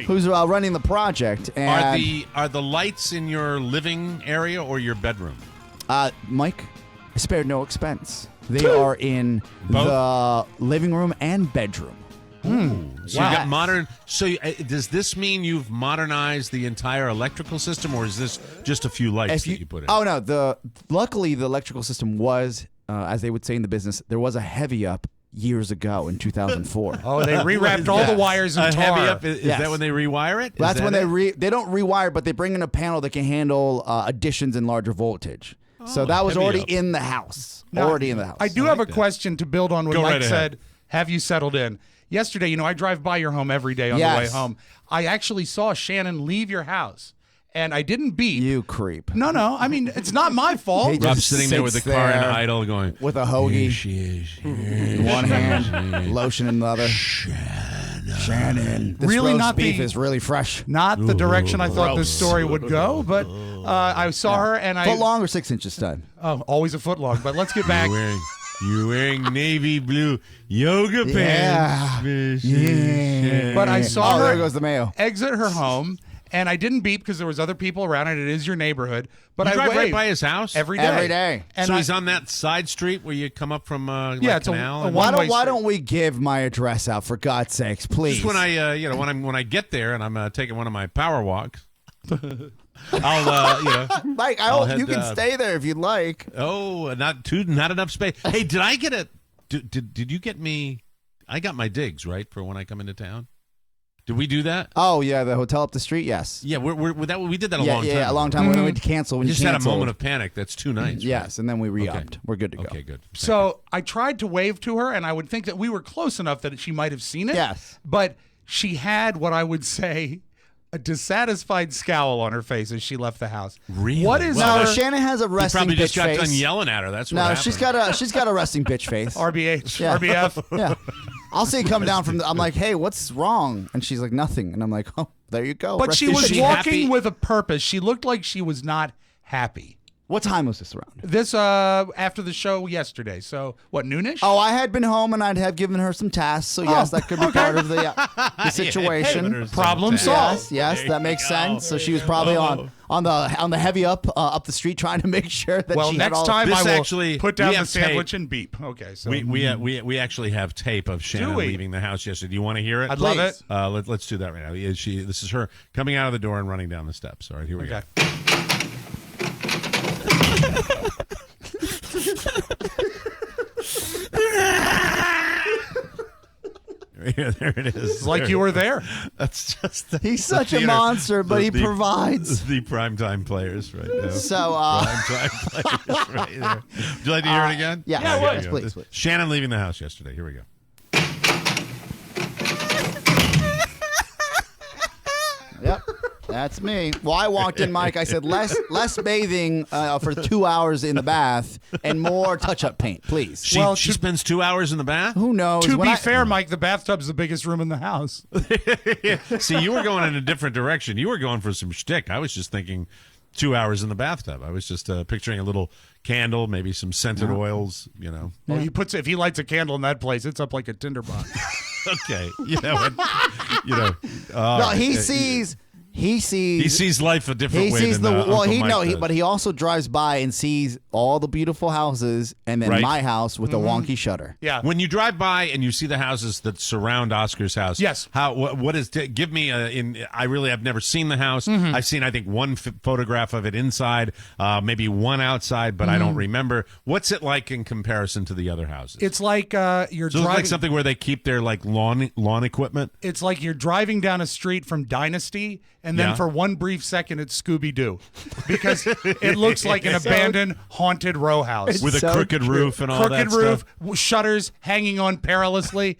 who's running the project. And, Are the lights in your living area or your bedroom? Mike, I spared no expense. They are in the living room and bedroom. So you've got modern. So does this mean you've modernized the entire electrical system, or is this just a few lights that you put in? Oh no! Luckily the electrical system was, as they would say in the business, there was a heavy up years ago in 2004. Oh, they rewrapped all the wires and a tar. heavy up. Is Yes. that when they rewire it? Is That's that when it? they don't rewire, but they bring in a panel that can handle additions in larger voltage. So that was heavy already up. in the house. Now, already in the house. I do have a question to build on what Go Mike right ahead. said. Have you settled in? Yesterday, I drive by your home every day on the way Yes. home. I actually saw Shannon leave your house, and I didn't beep. You creep. No. I mean, it's not my fault. He Rob's just sitting there with the sits car in there idle, going with a hoagie. Here she is. In one hand, lotion in the other. Shannon. This Really roast not beef the- is really fresh. Not the direction I thought this story would go, but I saw her, and Foot long or 6 inches time? Oh, always a foot long. But let's get back. You're wearing navy blue yoga pants. But I saw Oh, her there goes the mayo. exit her home, and I didn't beep because there was other people around, and it is your neighborhood. But You I drive right waved by his house every day. Every day. And so I- he's on that side street where you come up from Yeah, it's a canal. and- one- Why One-way don't we give my address out for God's sakes, please? Just when I when I get there and I'm taking one of my power walks, I'll Mike, I'll you head, can stay there if you'd like. not enough space. Hey, did I get a? Did you get me? I got my digs right for when I come into town. Did we do that? Oh yeah, the hotel up the street. Yes. Yeah, we did that a yeah, long time. Yeah, a long time. When we had to cancel. When We you just had a canceled. moment of panic. That's 2 nights. Yes, and then we re-upped. Okay. We're good to go. Okay, good. So I tried to wave to her, and I would think that we were close enough that she might have seen it. Yes. But she had what I would say a dissatisfied scowl on her face as she left the house. Really? What is No, her Shannon has a He resting probably bitch just got face. done yelling at her. That's what No, happened. she's got a resting bitch face. RBH, Yeah. RBF? Yeah. I'll see it come down from I'm like, hey, what's wrong? And she's like, nothing. And I'm like, oh, there you go. But she was she walking happy? with a purpose. She looked like she was not happy. What time was this around? This after the show yesterday. So what, noonish? Oh, I had been home and I'd have given her some tasks. So yes, that could be part of the situation. Problem solved. Yes, that makes sense. So she was probably on the heavy up the street trying to make sure that Well, she had next all time This I will actually- put down we the have tape. sandwich and beep. Okay, so We actually have tape of Shannon we? leaving the house yesterday. Do you want to hear it? I'd love it. Let's do that right now. This is her coming out of the door and running down the steps. All right, here we go. Yeah, there it is. It's like you were there. That's just He's such a theater. monster, but he provides. The primetime players right now. So, primetime players right there. Would you like to hear it again? yeah, Okay, please, here we go. please. Shannon leaving the house yesterday. Here we go. Yep, that's me. Well, I walked in, Mike. I said less bathing for 2 hours in the bath and more touch-up paint, please. She spends 2 hours in the bath? Who knows? To When be I- fair, Mike, the bathtub's the biggest room in the house. See, you were going in a different direction. You were going for some shtick. I was just thinking 2 hours in the bathtub. I was just picturing a little candle, maybe some scented oils, you know. Well, if he lights a candle in that place, it's up like a tinderbox. Okay. You know what? You know. No, he sees He sees life a different way sees than Uncle Mike does. but he also drives by and sees all the beautiful houses and then Right. my house with a wonky shutter. Yeah. When you drive by and you see the houses that surround Oscar's house, Yes. What is? Give me I've never seen the house. I've seen I think one photograph of it inside, maybe one outside, but I don't remember. What's it like in comparison to the other houses? It's like you're So it's driving. like something where they keep their like lawn equipment. It's like you're driving down a street from Dynasty, and then Yeah. for one brief second, it's Scooby-Doo. Because it looks like an abandoned, haunted row house. With a so crooked true. roof and all that Crooked roof, stuff. shutters hanging on perilously.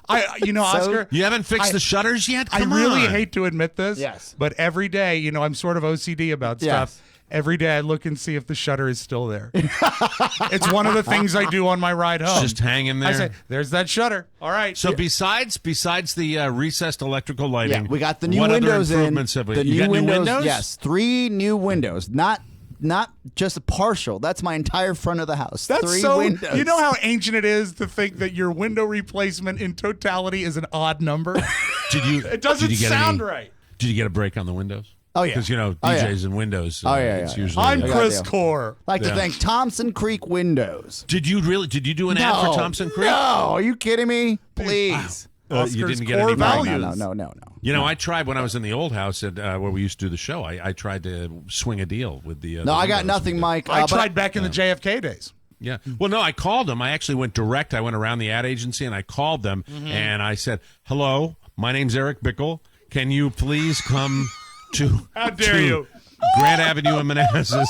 Oscar. You haven't fixed the shutters yet? I Come really on. hate to admit this. Yes. But every day, I'm sort of OCD about stuff. Yes. Every day I look and see if the shutter is still there. It's one of the things I do on my ride home. Just hanging there. I say, "There's that shutter." All right. So besides the recessed electrical lighting, Yeah, we got the new what windows other in. improvements have we? The You new got windows, new windows? yes, 3 new windows. Not just partial. That's my entire front of the house. That's 3 so. windows. You know how ancient it is to think that your window replacement in totality is an odd number. It doesn't sound right. Did you get a break on the windows? Oh, yeah. Because Oh, DJs yeah. and Windows. Oh, yeah, It's yeah. usually. I'm got Chris you. Core. like to Yeah. thank Thompson Creek Windows. Did you do an ad for Thompson Creek? No, are you kidding me? Please. You Oscar's didn't get core any money. values. No. You know, I tried when I was in the old house where we used to do the show. I tried to swing a deal with the. No, I got nothing, Mike. I but- tried back in the JFK days. Yeah. Well, no, I called them. I actually went direct. I went around the ad agency and I called them and I said, "Hello, my name's Eric Bickle. Can you please come to How dare you. Grant Avenue in Manassas?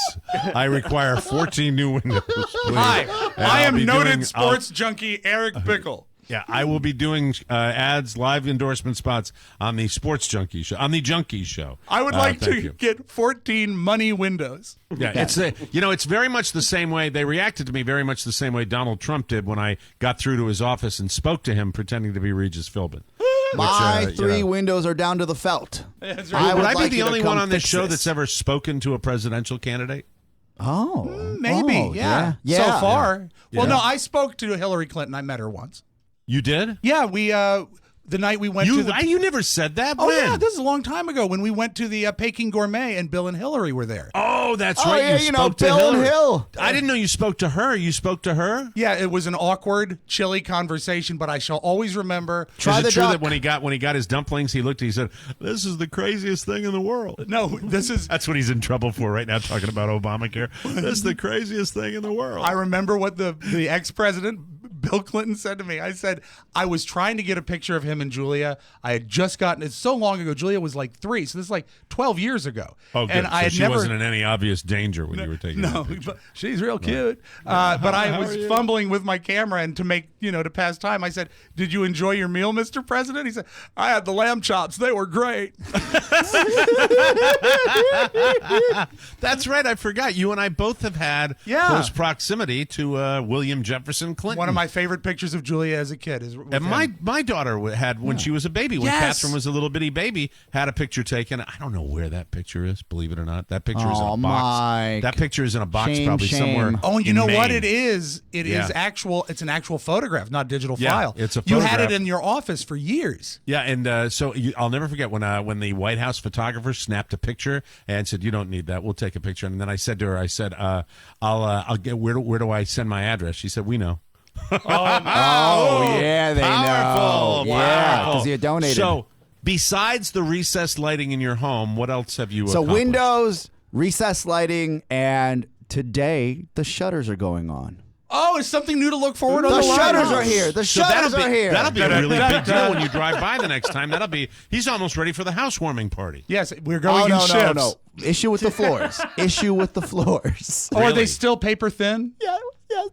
I require 14 new windows. Please. Hi, And I I'll am be noted doing- sports junkie Eric Bickle. Yeah, I will be doing ads, live endorsement spots on the Sports Junkie show, on the Junkie show. I would like thank to you. get 14 money windows. Yeah, it's very much the same way they reacted to me, very much the same way Donald Trump did when I got through to his office and spoke to him, pretending to be Regis Philbin. My 3 windows are down to the felt. That's Would right. I be like the you to only come one on this fix show this. that's ever spoken to a presidential candidate? Oh, Maybe, oh, yeah. yeah. So far. Yeah. Well, no, I spoke to Hillary Clinton. I met her once. You did? Yeah, we the night we went to the. You never said that. Oh when? yeah, this is a long time ago when we went to the Peking Gourmet and Bill and Hillary were there. Oh, that's Oh, right. yeah, you know, spoke to Bill and Hillary. Hill. I didn't know you spoke to her. You spoke to her. Yeah, it was an awkward, chilly conversation, but I shall always remember. Try Is the it true duck. that when he got his dumplings, he looked, he said, "This is the craziest thing in the world." No, this is. That's what he's in trouble for right now, talking about Obamacare. This is the craziest thing in the world. I remember what the ex-president Bill Clinton said to me, I said, I was trying to get a picture of him and Julia. I had just gotten it so long ago. Julia was like 3, so this is like 12 years ago. Oh, good. And So I had she never, wasn't in any obvious danger when you were taking that picture. but she's real cute. But I was fumbling with my camera, and to pass time, I said, "Did you enjoy your meal, Mr. President?" He said, "I had the lamb chops. They were great." That's right. I forgot. You and I both have had close proximity to William Jefferson Clinton. One of my favorite pictures of Julia as a kid is with and him. my daughter had when she was a baby, when Yes. Catherine was a little bitty baby, had a picture taken. I don't know where that picture is, believe it or not. That picture is in a box. Mike. That picture is in a box Shame, probably shame. somewhere. Oh, and you know what Maine. it is? It is Yeah. actual. It's an actual photograph, not digital Yeah, file. it's a You had photograph. it in your office for years. Yeah, and so I'll never forget when the White House photographer snapped a picture and said, "You don't need that. We'll take a picture." And then I said to her, "I'll get where do I send my address?" She said, "We know." Oh, yeah, they Powerful, know. Yeah, powerful. because you donated. So, besides the recessed lighting in your home, what else have you So accomplished? windows, recessed lighting, and today the shutters are going on. Oh, it's something new to look forward to. The on the shutters lighthouse. are here. The So shutters are here. That'll be a really big deal when you drive by the next time. He's almost ready for the housewarming party. Yes, we're going in shifts. no. Issue with the floors. Issue with the floors. Oh, are Really? they still paper thin? Yes.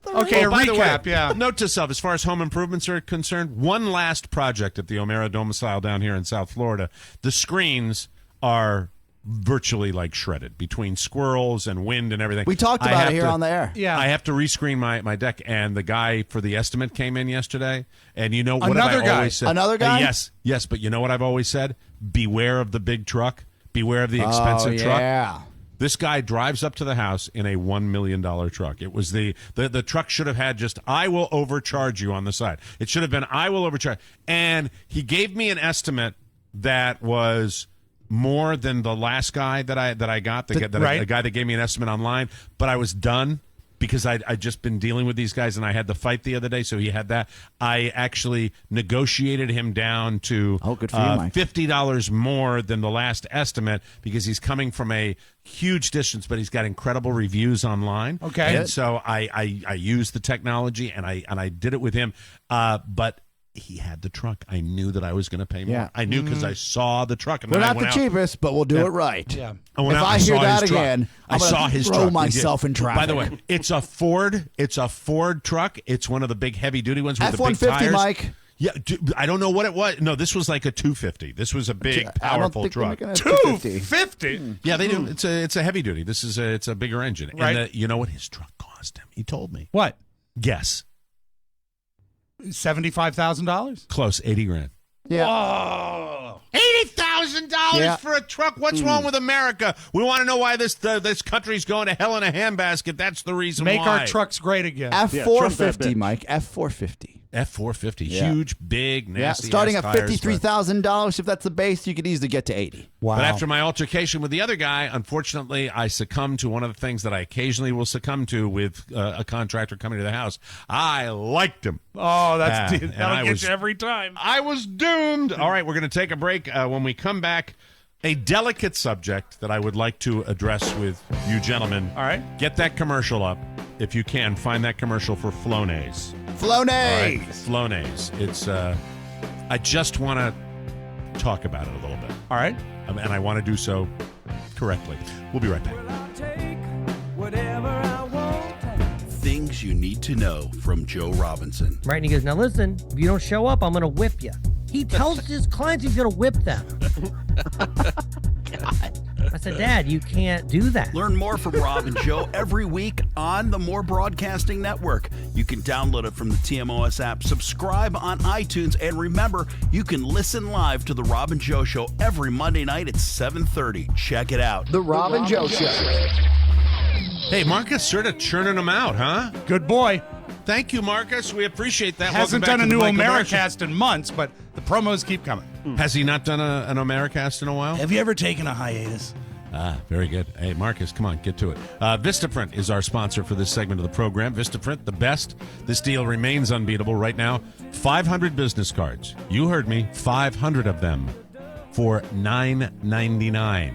Okay, a by the way, recap. Yeah. Note to self, as far as home improvements are concerned, one last project at the O'Mara domicile down here in South Florida. The screens are virtually like shredded between squirrels and wind and everything. We talked about it here on the air. Yeah. I have to rescreen my deck, and the guy for the estimate came in yesterday, and you know what Another have I guy. always said? Another guy? Yes, but you know what I've always said? Beware of the big truck. Beware of the expensive truck. Yeah. This guy drives up to the house in a $1 million truck. It was the truck should have had just, "I will overcharge you" on the side. It should have been, "I will overcharge." And he gave me an estimate that was more than the last guy that I got, the guy that gave me an estimate online. But I was done because I'd just been dealing with these guys, and I had the fight the other day, so he had that. I actually negotiated him down to good for you, Mike. $50 more than the last estimate because he's coming from a huge distance, but he's got incredible reviews online. Okay. And so I used the technology, and I did it with him. But he had the truck. I knew that I was going to pay more. Yeah. I knew because I saw the truck. And We're then I not the went out. cheapest, but we'll do it right. Yeah. I went If out I and hear saw that his truck. again, I I'm gonna saw his throw truck. myself in traffic. By the way, it's a Ford. It's a Ford truck. It's one of the big heavy duty ones with the big F-150, tires. Mike. Yeah, I don't know what it was. No, this was like a 250. This was a big, I don't powerful think truck. they're making a 250. 250. Yeah, they do. It's a heavy duty. It's a bigger engine. Right. And you know what his truck cost him? He told me. What? Guess. $75,000. Close. 80 grand. Yeah. Oh. $80,000 Yeah. for a truck. What's wrong with America? We want to know why this country's going to hell in a handbasket. That's the reason Make why. our trucks great again. Trump that F-450, bitch. Mike. F-450. F-450. Yeah. Huge, big, Yeah, nasty starting ass at tires, $53,000. If that's the base, you could easily get to 80. Wow. But after my altercation with the other guy, unfortunately, I succumbed to one of the things that I occasionally will succumb to with a contractor coming to the house. I liked him. Oh, that's and that'll I get was- you every time. I was doomed. All right, we're going to take a break. When we come back, a delicate subject that I would like to address with you gentlemen. All right. Get that commercial up. If you can, find that commercial for Flonase. Flonase. Flonase. It's, I just want to talk about it a little bit. All right. And I want to do so correctly. We'll be right back. Things you need to know from Joe Robinson. Right, and he goes, "Now listen, if you don't show up, I'm going to whip you." He tells his clients he's going to whip them. I said, "Dad, you can't do that." Learn more from Rob and Joe every week on the More Broadcasting Network. You can download it from the TMOS app, subscribe on iTunes, and remember, you can listen live to the Rob and Joe Show every Monday night at 7:30. Check it out. The Rob and Joe Show. Hey, Marcus, sort of churning them out, huh? Good boy. Thank you, Marcus. We appreciate that. Hasn't Welcome done a back to new the Michael Barrett Americast in months, but the promos keep coming. Show. Has he not done an Americast in a while? Have you ever taken a hiatus? Ah, very good. Hey, Marcus, come on, get to it. Vistaprint is our sponsor for this segment of the program. Vistaprint, the best. This deal remains unbeatable right now. 500 business cards. You heard me. 500 of them for $9.99.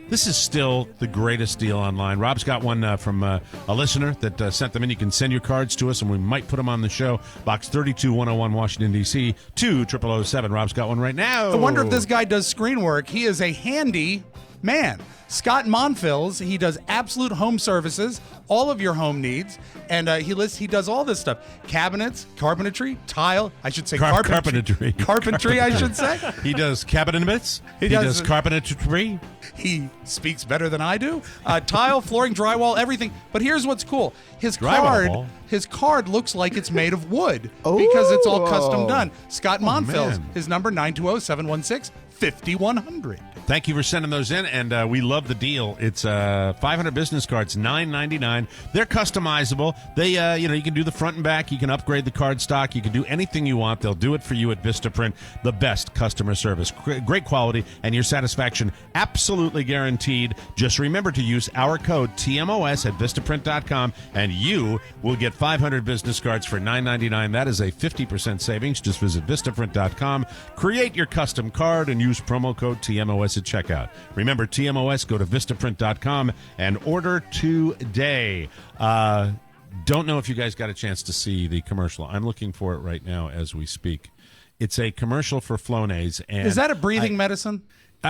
This is still the greatest deal online. Rob's got one from a listener that sent them in. You can send your cards to us, and we might put them on the show. Box 32101, Washington, D.C., 20007. Rob's got one right now. I wonder if this guy does screen work. He is a handy man. Scott Monfils, he does absolute home services, all of your home needs, and he does all this stuff. Cabinets, carpentry, tile, I should say carpentry. Carpentry, I should say. He does cabinets. He does carpentry. He speaks better than I do. Tile, flooring, drywall, everything. But here's what's cool. His card looks like it's made of wood because it's all custom done. Scott Monfils, his number 920-716-5100. Thank you for sending those in, and we love the deal. It's 500 business cards, $9.99. They're customizable. They, you can do the front and back. You can upgrade the card stock. You can do anything you want. They'll do it for you at Vistaprint. The best customer service, great quality, and your satisfaction absolutely guaranteed. Just remember to use our code TMOS at Vistaprint.com, and you will get 500 business cards for $9.99. That is a 50% savings. Just visit Vistaprint.com, create your custom card, and use promo code TMOS at checkout. Remember, TMOS, go to Vistaprint.com and order today. Don't know if you guys got a chance to see the commercial. I'm looking for it right now as we speak. It's a commercial for Flonase. And is that a breathing medicine?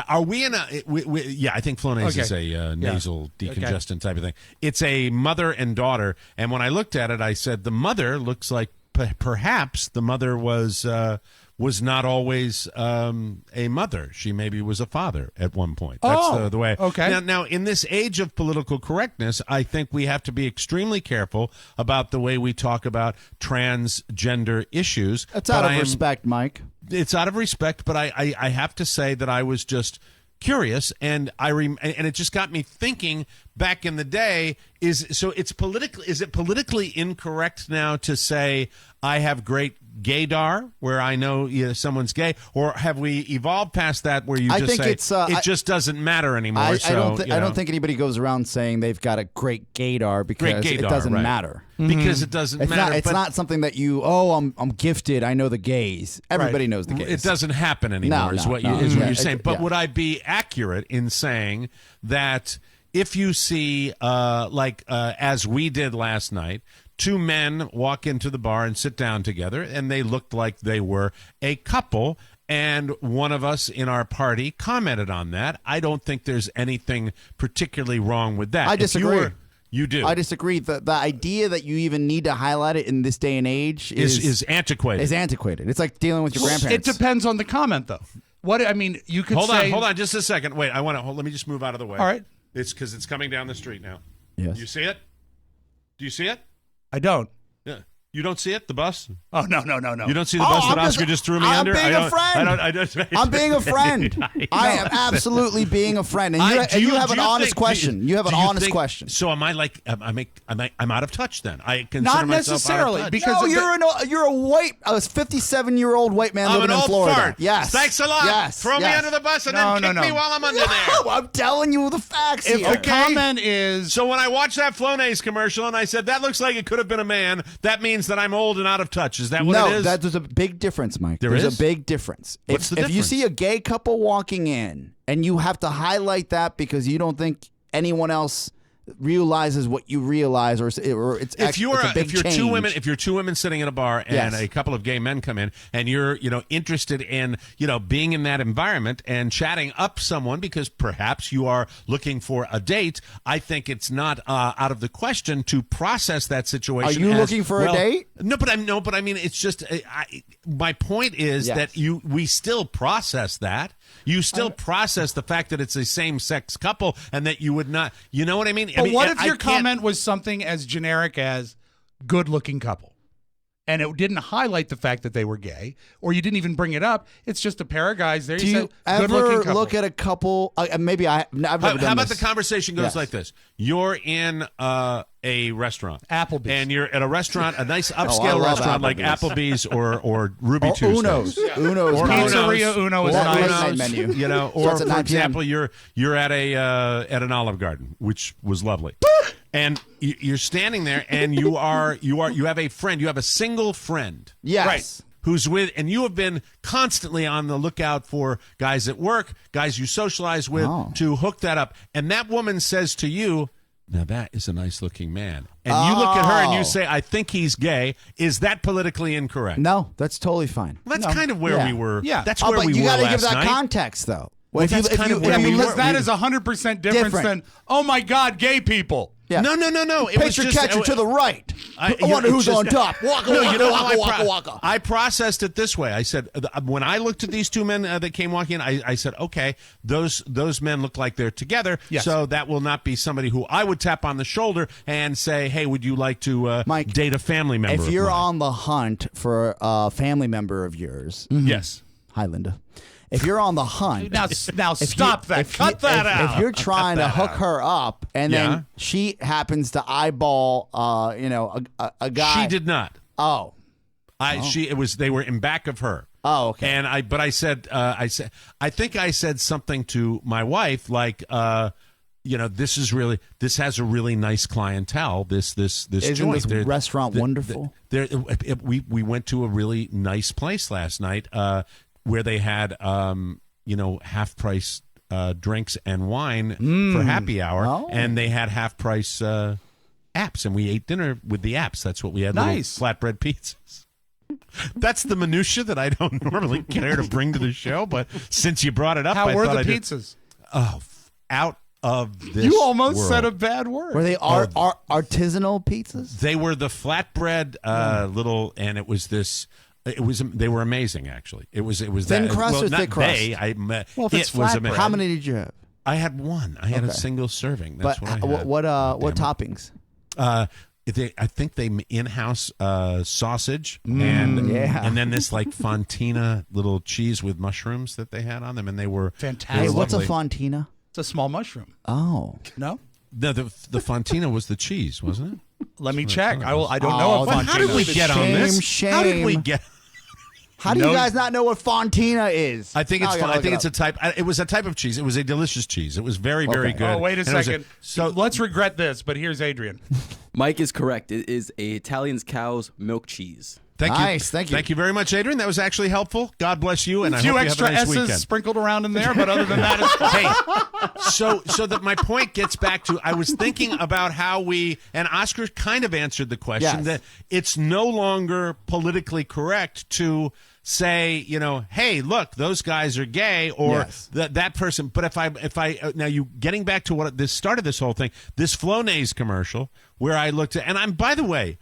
Are we in a... yeah, I think Flonase is a nasal decongestant type of thing. It's a mother and daughter, and when I looked at it, I said the mother looks like perhaps the mother was not always a mother. She maybe was a father at one point. That's the way. Okay. Now, in this age of political correctness, I think we have to be extremely careful about the way we talk about transgender issues. That's out of respect, Mike. It's out of respect, but I have to say that I was just curious, and and it just got me thinking. Back in the day, is it politically incorrect now to say I have great gaydar, where I know someone's gay, or have we evolved past that where you just say it just doesn't matter anymore? I don't think anybody goes around saying they've got a great gaydar because it doesn't matter. Because it doesn't matter. It's not something that I'm gifted. I know the gays. Everybody knows the gays. It doesn't happen anymore. Is what you're saying. But would I be accurate in saying that if you see as we did last night, two men walk into the bar and sit down together, and they looked like they were a couple, and one of us in our party commented on that, I don't think there's anything particularly wrong with that. I disagree. You do. I disagree. The idea that you even need to highlight it in this day and age is antiquated. Is antiquated. It's like dealing with your grandparents. It depends on the comment, though. You could hold say... Hold on, just a second. Wait, let me just move out of the way. All right. It's because it's coming down the street now. Yes. You see it? Do you see it? I don't. Yeah. You don't see it? The bus? Oh, no. You don't see the bus that Oscar just threw me under? I'm being a friend. I am absolutely being a friend. And you have an honest question. You have an honest question. So am I like, I'm out of touch then? I consider Not myself necessarily, out of touch. No, because you're a 57-year-old white man living in Florida. Fart. Yes. Thanks a lot. Yes. Throw me under the bus and then kick me while I'm under there. No, I'm telling you the facts if here. the comment is... So when I watched that Flonase commercial and I said, that looks like it could have been a man, that means that I'm old and out of touch. Is that what it is? No, there's a big difference, Mike. There's a big difference. What's the difference? If you see a gay couple walking in and you have to highlight that because you don't think anyone else realizes what you realize, or it's a big change. If you're two women sitting in a bar and a couple of gay men come in, and you're interested in being in that environment and chatting up someone because perhaps you are looking for a date, I think it's not out of the question to process that situation. Are you looking for a date? No, but I mean, it's just my point is that we still process that. You still process the fact that it's a same-sex couple and that you would not, you know what I mean? But what if your comment was something as generic as good-looking couple, and it didn't highlight the fact that they were gay, or you didn't even bring it up? It's just a pair of guys there. Do you ever look at a couple? I've never done How about this. the conversation goes like this? You're in a restaurant, Applebee's, and you're at a restaurant, a nice upscale restaurant like Applebee's or Ruby Tuesdays, Uno's. Pizzeria Uno is nice menu. Or for example, you're at an Olive Garden, which was lovely. And you're standing there, and you have a friend. You have a single friend, yes, right, who's with, and you have been constantly on the lookout for guys at work, guys you socialize with, to hook that up. And that woman says to you, now that is a nice-looking man. And you look at her and you say, I think he's gay. Is that politically incorrect? No, that's totally fine. Well, that's kind of where we were. Yeah. That's where we were you last gotta give that night. context, though. Well, that's kind of where we were. That is 100% different than, oh my God, gay people. Yeah. No. It was Pitcher just, catcher to the right. I wonder who's on top. Waka, no, waka, you know waka, how waka, waka. I processed it this way. I said, when I looked at these two men that came walking in, I said, okay, those men look like they're together. Yes. So that will not be somebody who I would tap on the shoulder and say, hey, would you like to Mike, date a family member? If you're of mine? on the hunt for a family member of yours, yes. Hi, Linda. If you're on the hunt, Now stop that. Cut that out. If you're trying to hook her up, and Yeah. then she happens to eyeball, a guy. She did not. Oh, They were in back of her. Oh, okay. And I think I said something to my wife like, this has a really nice clientele. This Isn't joint. this restaurant wonderful? We went to a really nice place last night, where they had half price drinks and wine for happy hour, and they had half price apps, and we ate dinner with the apps. That's what we had. Nice. Little flatbread pizzas. That's the minutia that I don't normally care to bring to the show, but since you brought it up, How I were thought the I did. pizzas? Oh, out of this You almost world. said a bad word. Were they artisanal pizzas? They were the flatbread little, and it was this. They were amazing, actually. It was Thin that, crust well, or not thick crust? They, I, Well, if it's it was flatbread. amazing. How many did you have? I had one. I had a single serving. That's But what I had. what toppings? I think they in-house sausage and then this like fontina little cheese with mushrooms that they had on them, and they were Fantastic. Hey, what's a lovely. fontina? It's a small mushroom. Oh, No? No, the fontina was the cheese, wasn't it? Let me check. I don't know Oh, if How did we get on this? Shame. How did we get? How do you guys not know what fontina is? I think it's a type. It was a type of cheese. It was a delicious cheese. It was very good. Oh, wait a And it was second. so let's regret this, but here's Adrian. Mike is correct. It is a Italian's cow's milk cheese. Thank you. Nice, thank you. Thank you very much, Adrian. That was actually helpful. God bless you, and I A few hope you extra have a nice S's weekend. sprinkled around in there, but other than that, it's fine. Hey, so that my point gets back to, I was thinking about how and Oscar kind of answered the question, Yes. that it's no longer politically correct to say, hey, look, those guys are gay, or Yes. that person. But if I now you getting back to what this started this whole thing, this Flonase commercial where I looked at, and I'm, by the way,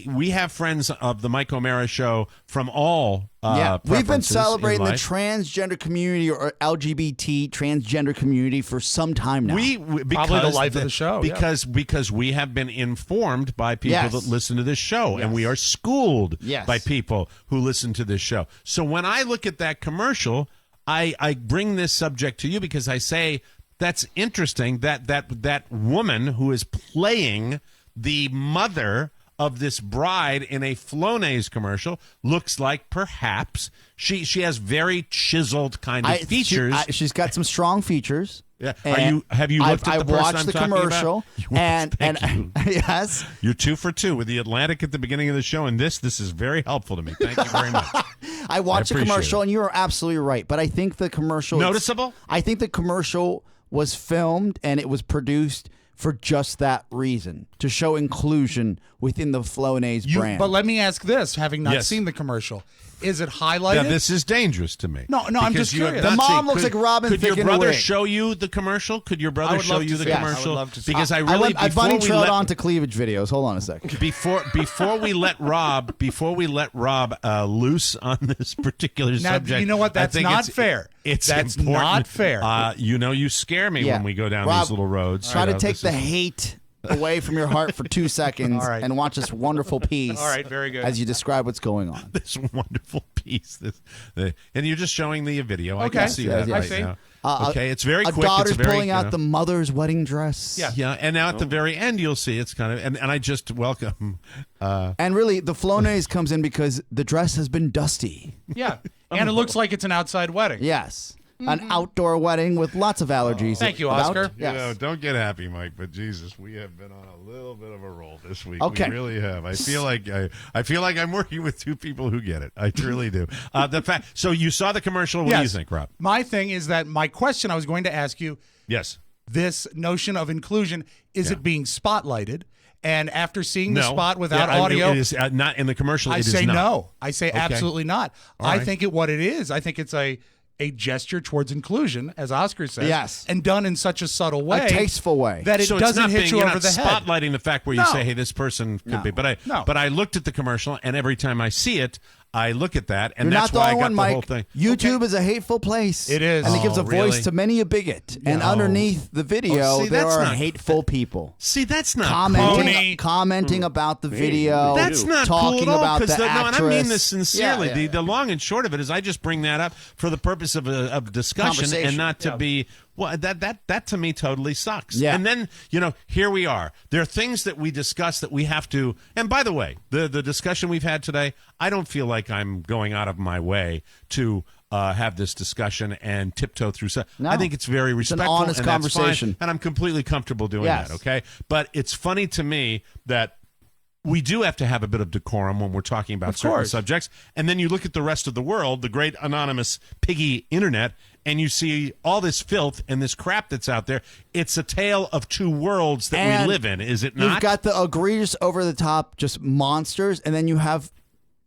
we have friends of the Mike O'Mara show from all We've been preferences in celebrating the life. transgender community or LGBT transgender community for some time now. Because Probably the life of the show, yeah. Because we have been informed by people Yes. that listen to this show, and Yes. we are schooled Yes. by people who listen to this show. So when I look at that commercial, I bring this subject to you because I say that's interesting that woman who is playing the mother of this bride in a Flonase commercial looks like perhaps she has very chiseled kind of features. She's got some strong features. Yeah. And Have you looked at the I've person watched I'm the talking commercial, about? and Thank you. yes, You're 2 for 2 with the Atlantic at the beginning of the show, and this is very helpful to me. Thank you very much. I watched the appreciate commercial, it. and you are absolutely right. But I think the commercial Noticeable? I think the commercial was filmed and it was produced for just that reason, to show inclusion within the Flonase brand. But let me ask this, having not Yes. seen the commercial. Is it highlighted? Now, this is dangerous to me. No, I'm Because just you have curious. not The mom seen- looks like Robin Could your Thicke in a brother wig. show you the commercial? Could your I brother would show love you to the see it. I would commercial? love to see it. Because I I really bunny before we trailed let onto cleavage videos. Hold on a second. before we let Rob loose on this particular Now, subject. you know what? I That's think not fair. It's That's important. not fair. You scare me Yeah. when we go down Rob, these little roads. Try You to know, take this the is- hate away from your heart for 2 seconds All right. and watch this wonderful piece. All right, very good. As you describe what's going on. this wonderful piece. And you're just showing the video. I Okay. can see that Yeah, right I see. now. Okay, it's very A quick. daughter's It's very, pulling out the mother's wedding dress. Yeah. Yeah, and now at the very end, you'll see it's kind of, and I just welcome. And really, the Flonase comes in because the dress has been dusty. Yeah. And it looks like it's an outside wedding. Yes. an outdoor wedding with lots of allergies. Thank you, about. Oscar. You Yes. know, don't get happy, Mike, but Jesus, we have been on a little bit of a roll this week. Okay. We really have. I feel like I'm working with two people who get it. I truly do. So you saw the commercial. What do you Yes. think, Rob? My thing is that my question I was going to ask you, Yes. this notion of inclusion, is it being spotlighted? And after seeing the No. spot without Yeah, audio, it is not in the commercial. I it is say not. no. I say absolutely not. All I right. think what it is, I think it's a gesture towards inclusion, as Oscar says. Yes. And done in such a subtle way. A tasteful way. That it So it's doesn't not hit being, you you're over not the head. spotlighting the fact where you No. say, "Hey, this person could No. be." But No. I looked at the commercial, and every time I see it, I look at that, and You're that's not the why I only got one, the Mike. whole thing. YouTube is a hateful place. It is. And it gives a Oh, voice really? to many a bigot. And Oh. underneath the video, Oh, see, there that's are not- hateful people. See, that's not Commenting about the video. That's not talking cool at all, about the 'cause no, and I mean actress. this sincerely. Yeah, yeah, The long and short of it is, I just bring that up for the purpose of discussion Conversation. and not to be. Well, that to me totally sucks. Yeah. And then here we are. There are things that we discuss that we have to. And by the way, the discussion we've had today, I don't feel like I'm going out of my way to have this discussion and tiptoe through. No. I think it's very It's an respectful, honest and that's fine, conversation. and I'm completely comfortable doing Yes. that. Okay, but it's funny to me that we do have to have a bit of decorum when we're talking about certain course. subjects. And then you look at the rest of the world, the great anonymous piggy internet, and you see all this filth and this crap that's out there. It's a tale of two worlds that And we live in, is it not? You've got the egregious, over the top, just monsters, and then you have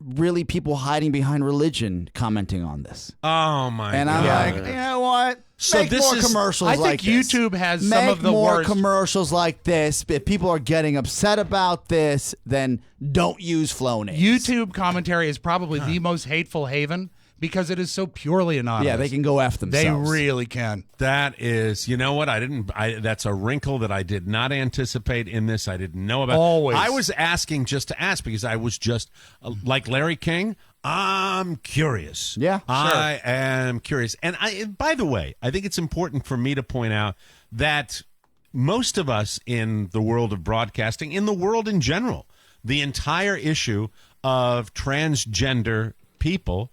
really people hiding behind religion commenting on this. Oh my And god! I'm like, you know what? So Make this more is- commercials I like think this. YouTube has Make some of the more worst. commercials like this. If people are getting upset about this, then don't use Flonase. YouTube commentary is probably the most hateful haven because it is so purely anonymous. Yeah, they can go F They themselves. really can. That is, you know what? That's a wrinkle that I did not anticipate in this. I didn't know about. Always. I was asking just to ask because I was just like Larry King. I'm curious. Yeah, I am curious. And by the way, I think it's important for me to point out that most of us in the world of broadcasting, in the world in general, the entire issue of transgender people,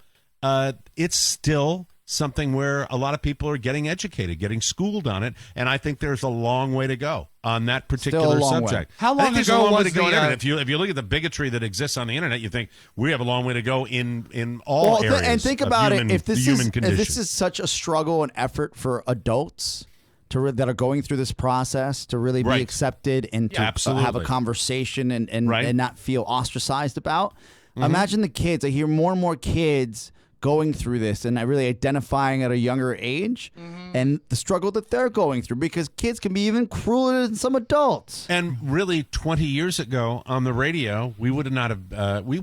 it's still something where a lot of people are getting educated, getting schooled on it, and I think there's a long way to go on that particular long subject. way. How I long think there's ago a long way was to go the, on internet. If you look at the bigotry that exists on the internet, you think we have a long way to go in all areas. And think of about human, it. If the this human is condition. if this is such a struggle and effort for adults that are going through this process to really be Right. accepted and to have a absolutely. conversation and Right. not feel ostracized about, imagine the kids. I hear more and more kids going through this and really identifying at a younger age and the struggle that they're going through, because kids can be even crueler than some adults. And really, 20 years ago on the radio, we would have not have we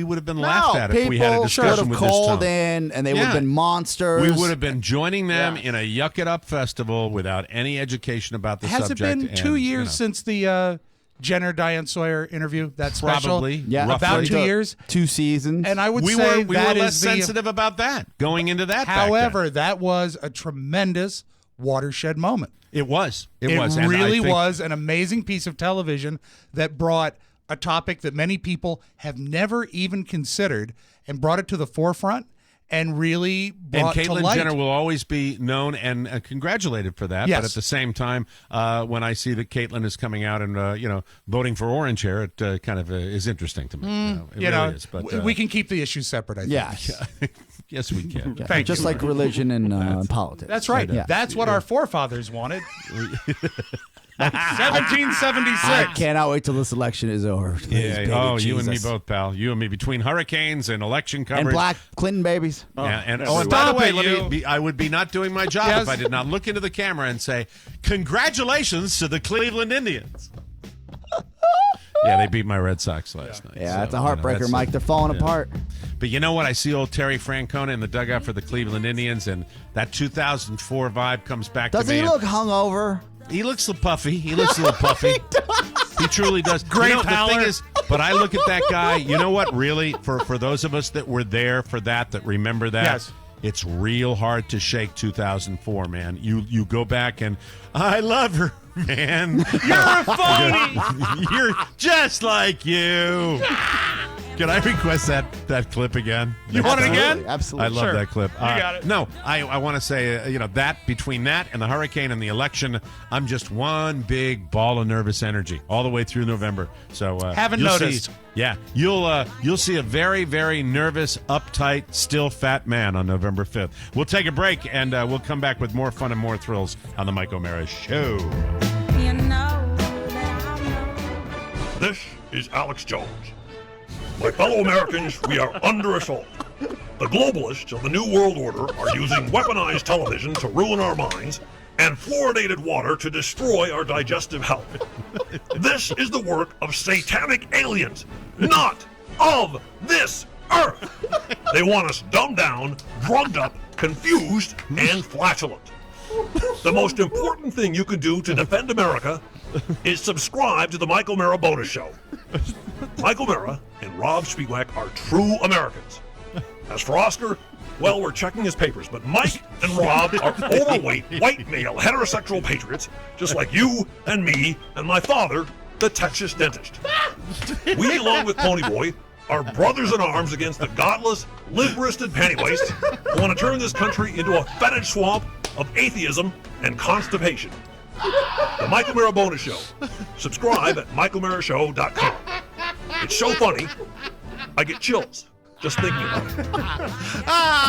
would have been laughed at if we had a People discussion would have with this called tone. in and they would Yeah. have been monsters. We would have been joining them in a Yuck It Up festival without any education about the Has subject. it been 2 and, years since the Jenner Diane Sawyer interview? That special, Probably, Yeah, about roughly. 2 years. 2 seasons. And I would we say were that less is the. sensitive about that going into that. back then. However, that was a tremendous watershed moment. it was. It was. And I really think- was an amazing piece of television that brought a topic that many people have never even considered and brought it to the forefront and really And brought to Caitlyn light. Jenner will always be known and congratulated for that. Yes. But at the same time, when I see that Caitlyn is coming out and voting for orange hair, it kind of is interesting to me. It really is. But we can keep the issues separate, I think. Yes. yes, we can. Thank Just you. like religion and politics. That's right. Yeah. That's what our forefathers wanted. 1776. I cannot wait till this election is over. Please, baby you and me Jesus. both, pal. You and me between hurricanes and election coverage. And black Clinton babies. Yeah, and Stop by the way, it, I would be not doing my job Yes. if I did not look into the camera and say, "Congratulations to the Cleveland Indians." Yeah, they beat my Red Sox last night. Yeah, so, that's a heartbreaker, that's- Mike. They're falling apart. But you know what? I see old Terry Francona in the dugout for the Cleveland Indians, and that 2004 vibe comes back Does to me. he and look hungover? He looks a little puffy. He looks a little puffy. He truly does. Great The pallor. thing is, but I look at that guy. You know what? Really, for those of us that were there for that remember that. Yes. It's real hard to shake 2004, man. You go back and I love her, man. You're funny. You're just like you. Can I request that clip again? You want it again? Absolutely. I love Sure. that clip. You got it. No, I want to say, that between that and the hurricane and the election, I'm just one big ball of nervous energy all the way through November. So Haven't you'll noticed. See, yeah, you'll see a very, very nervous, uptight, still fat man on November 5th. We'll take a break and we'll come back with more fun and more thrills on the Mike O'Mara Show. This is Alex Jones. My fellow Americans, we are under assault. The globalists of the New World Order are using weaponized television to ruin our minds and fluoridated water to destroy our digestive health. This is the work of satanic aliens, not of this earth. They want us dumbed down, drugged up, confused, and flatulent. The most important thing you can do to defend America is subscribe to the Mike O'Mara Bonus Show. Mike O'Mara and Rob Spiewak are true Americans. As for Oscar, well, we're checking his papers, but Mike and Rob are overweight, white male, heterosexual patriots, just like you and me and my father, the Texas dentist. We, along with Ponyboy, are brothers in arms against the godless, limp-wristed pantywaists who want to turn this country into a fetid swamp of atheism and constipation. The Mike O'Mara Bonus Show. Subscribe at MikeO'MaraShow.com. It's so funny, I get chills just thinking about it.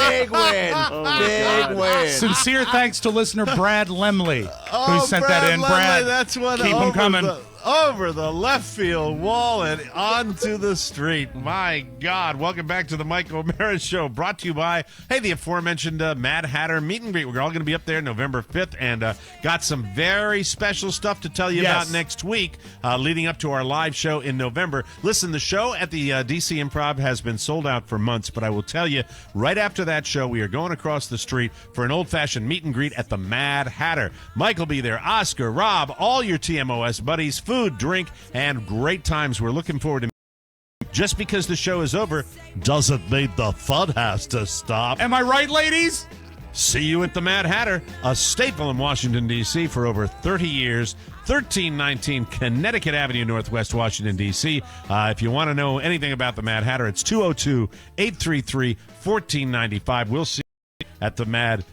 Big win. Big win. Sincere thanks to listener Brad Lemley, who sent Brad that in. Lemley, Brad, that's one keep them coming. Over the left field wall and onto the street. My God. Welcome back to the Mike O'Mara Show, brought to you by, the aforementioned Mad Hatter Meet and Greet. We're all going to be up there November 5th and got some very special stuff to tell you about next week, leading up to our live show in November. Listen, the show at the DC Improv has been sold out for months, but I will tell you, right after that show, we are going across the street for an old-fashioned meet and greet at the Mad Hatter. Mike will be there, Oscar, Rob, all your TMOS buddies, food, drink, and great times. We're looking forward to. Just because the show is over doesn't mean the fun has to stop. Am I right, ladies? See you at the Mad Hatter, a staple in Washington, D.C. for over 30 years. 1319 Connecticut Avenue, Northwest Washington, D.C. If you want to know anything about the Mad Hatter, it's 202-833-1495. We'll see you at the Mad Hatter.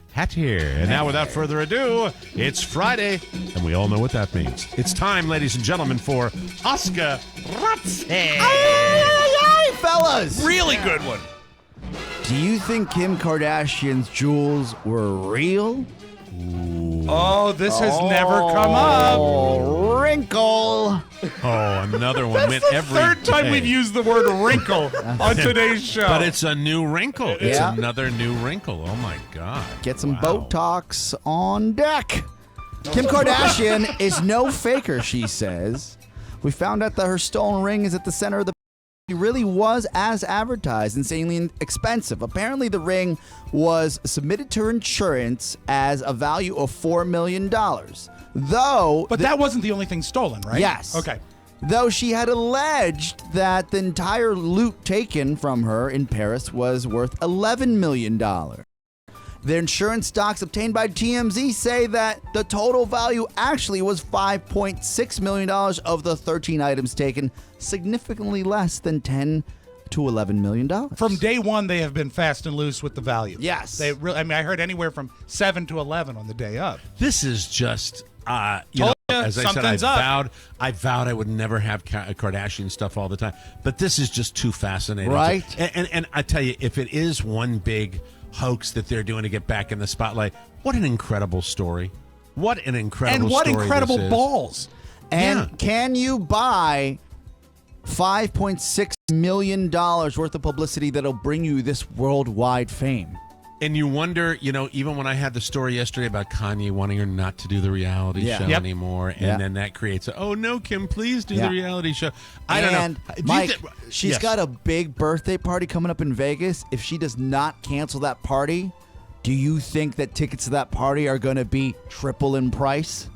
And now, without further ado, it's Friday, and we all know what that means. It's time, ladies and gentlemen, for Oscar Razzie. Fellas. Really good one. Do you think Kim Kardashian's jewels were real? Oh, this has never come up. Wrinkle. Oh, another one. That's the third time we've used the word wrinkle on today's show. But it's a new wrinkle. It's Yeah. another new wrinkle. Oh, my God. Get some Botox on deck. Kim Kardashian is no faker, she says. We found out that her stolen ring is at the center of the. It really was as advertised, insanely expensive. Apparently, the ring was submitted to her insurance as a value of $4 million. Though, but that wasn't the only thing stolen, right? Yes. Okay. Though she had alleged that the entire loot taken from her in Paris was worth $11 million. The insurance docs obtained by TMZ say that the total value actually was $5.6 million of the 13 items taken, significantly less than $10 to $11 million. From day one, they have been fast and loose with the value. Yes. They really. I mean, I heard anywhere from 7 to 11 on the day of. This is just, as I said, I vowed I would never have Kardashian stuff all the time. But this is just too fascinating. Right. And I tell you, if it is one big hoax that they're doing to get back in the spotlight, what an incredible story. What an incredible story. And what incredible balls. And can you buy $5.6 million worth of publicity that'll bring you this worldwide fame? And you wonder, even when I had the story yesterday about Kanye wanting her not to do the reality show anymore, and then that creates oh no, Kim, please do the reality show. I don't know. Mike, she's got a big birthday party coming up in Vegas. If she does not cancel that party, do you think that tickets to that party are going to be triple in price?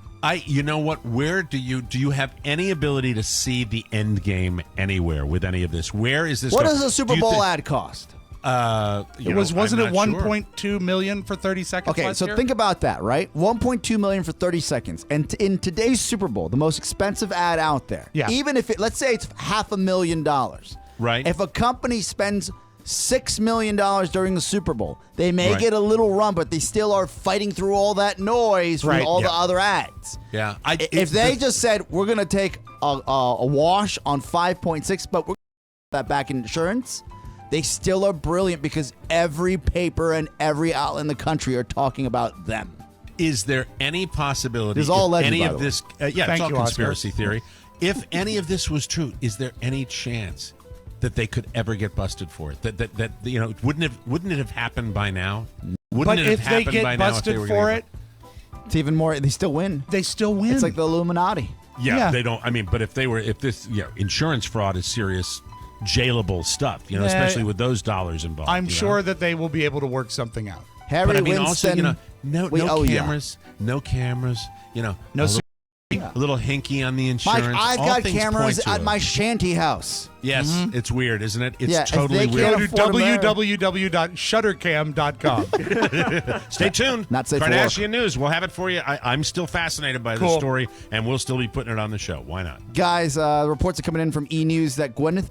You know what? Where do you have any ability to see the end game anywhere with any of this? Where is this? What does a Super Bowl ad cost? Wasn't it 1.2 million for 30 seconds? Okay, so think about that, right? 1.2 million for 30 seconds, and in today's Super Bowl, the most expensive ad out there. Yeah. Even if let's say it's $500,000, Right. If a company spends $6 million during the Super Bowl, they may Right. get a little run, but they still are fighting through all that noise from Right, all yeah. the other ads. Yeah. If they just said, we're going to take a wash on 5.6, but we're going to that back in insurance, they still are brilliant because every paper and every outlet in the country are talking about them. Is there any possibility? This is all if alleged, any by of the way. this? Yeah, Thank it's all you, conspiracy Oscar. theory. If any of this was true, is there any chance that they could ever get busted for it? That wouldn't it have happened by now? Wouldn't But it have if they happened by get now if busted they were for gonna it, It's even more, they still win. they still win. It's like the Illuminati. Yeah, they don't. I mean, but if this, insurance fraud is serious, jailable stuff. Nah. Especially with those dollars involved. I'm you know? sure that they will be able to work something out. Harry But I mean, Winston. also, no cameras, no cameras. No a little hinky on the insurance. Mike, I've All got things cameras point to at it. my shanty house. Yes, it's weird, isn't it? It's Yeah, if totally they weird. Go to afford 'em there. www.shuttercam.com. Stay tuned. Not safe for Kardashian News. We'll have it for you. I'm still fascinated by this Cool. story, and we'll still be putting it on the show. Why not? Guys, reports are coming in from E! News that Gwyneth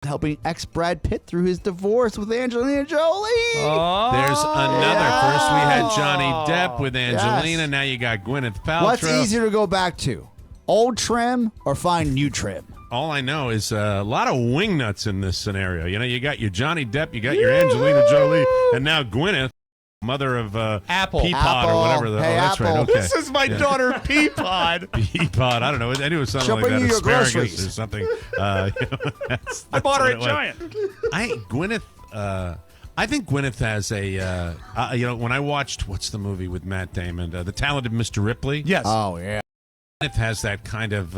helping ex Brad Pitt through his divorce with Angelina Jolie. There's another. Yeah. First we had Johnny Depp with Angelina. Yes. Now you got Gwyneth Paltrow. What's easier to go back to? Old trim or find new trim? All I know is a lot of wingnuts in this scenario. You got your Johnny Depp, you got your Angelina Jolie, and now Gwyneth, mother of Apple. Peapod or whatever. Hey, that's right. Apple. Okay. This is my daughter, Peapod. Peapod. I don't know. I knew it was something She'll like bring that. you your Asparagus groceries. or something. That's I bought her what a it was. giant. Gwyneth. I think Gwyneth has a. When I watched what's the movie with Matt Damon, The Talented Mr. Ripley. Yes. Oh, yeah. Gwyneth has that kind of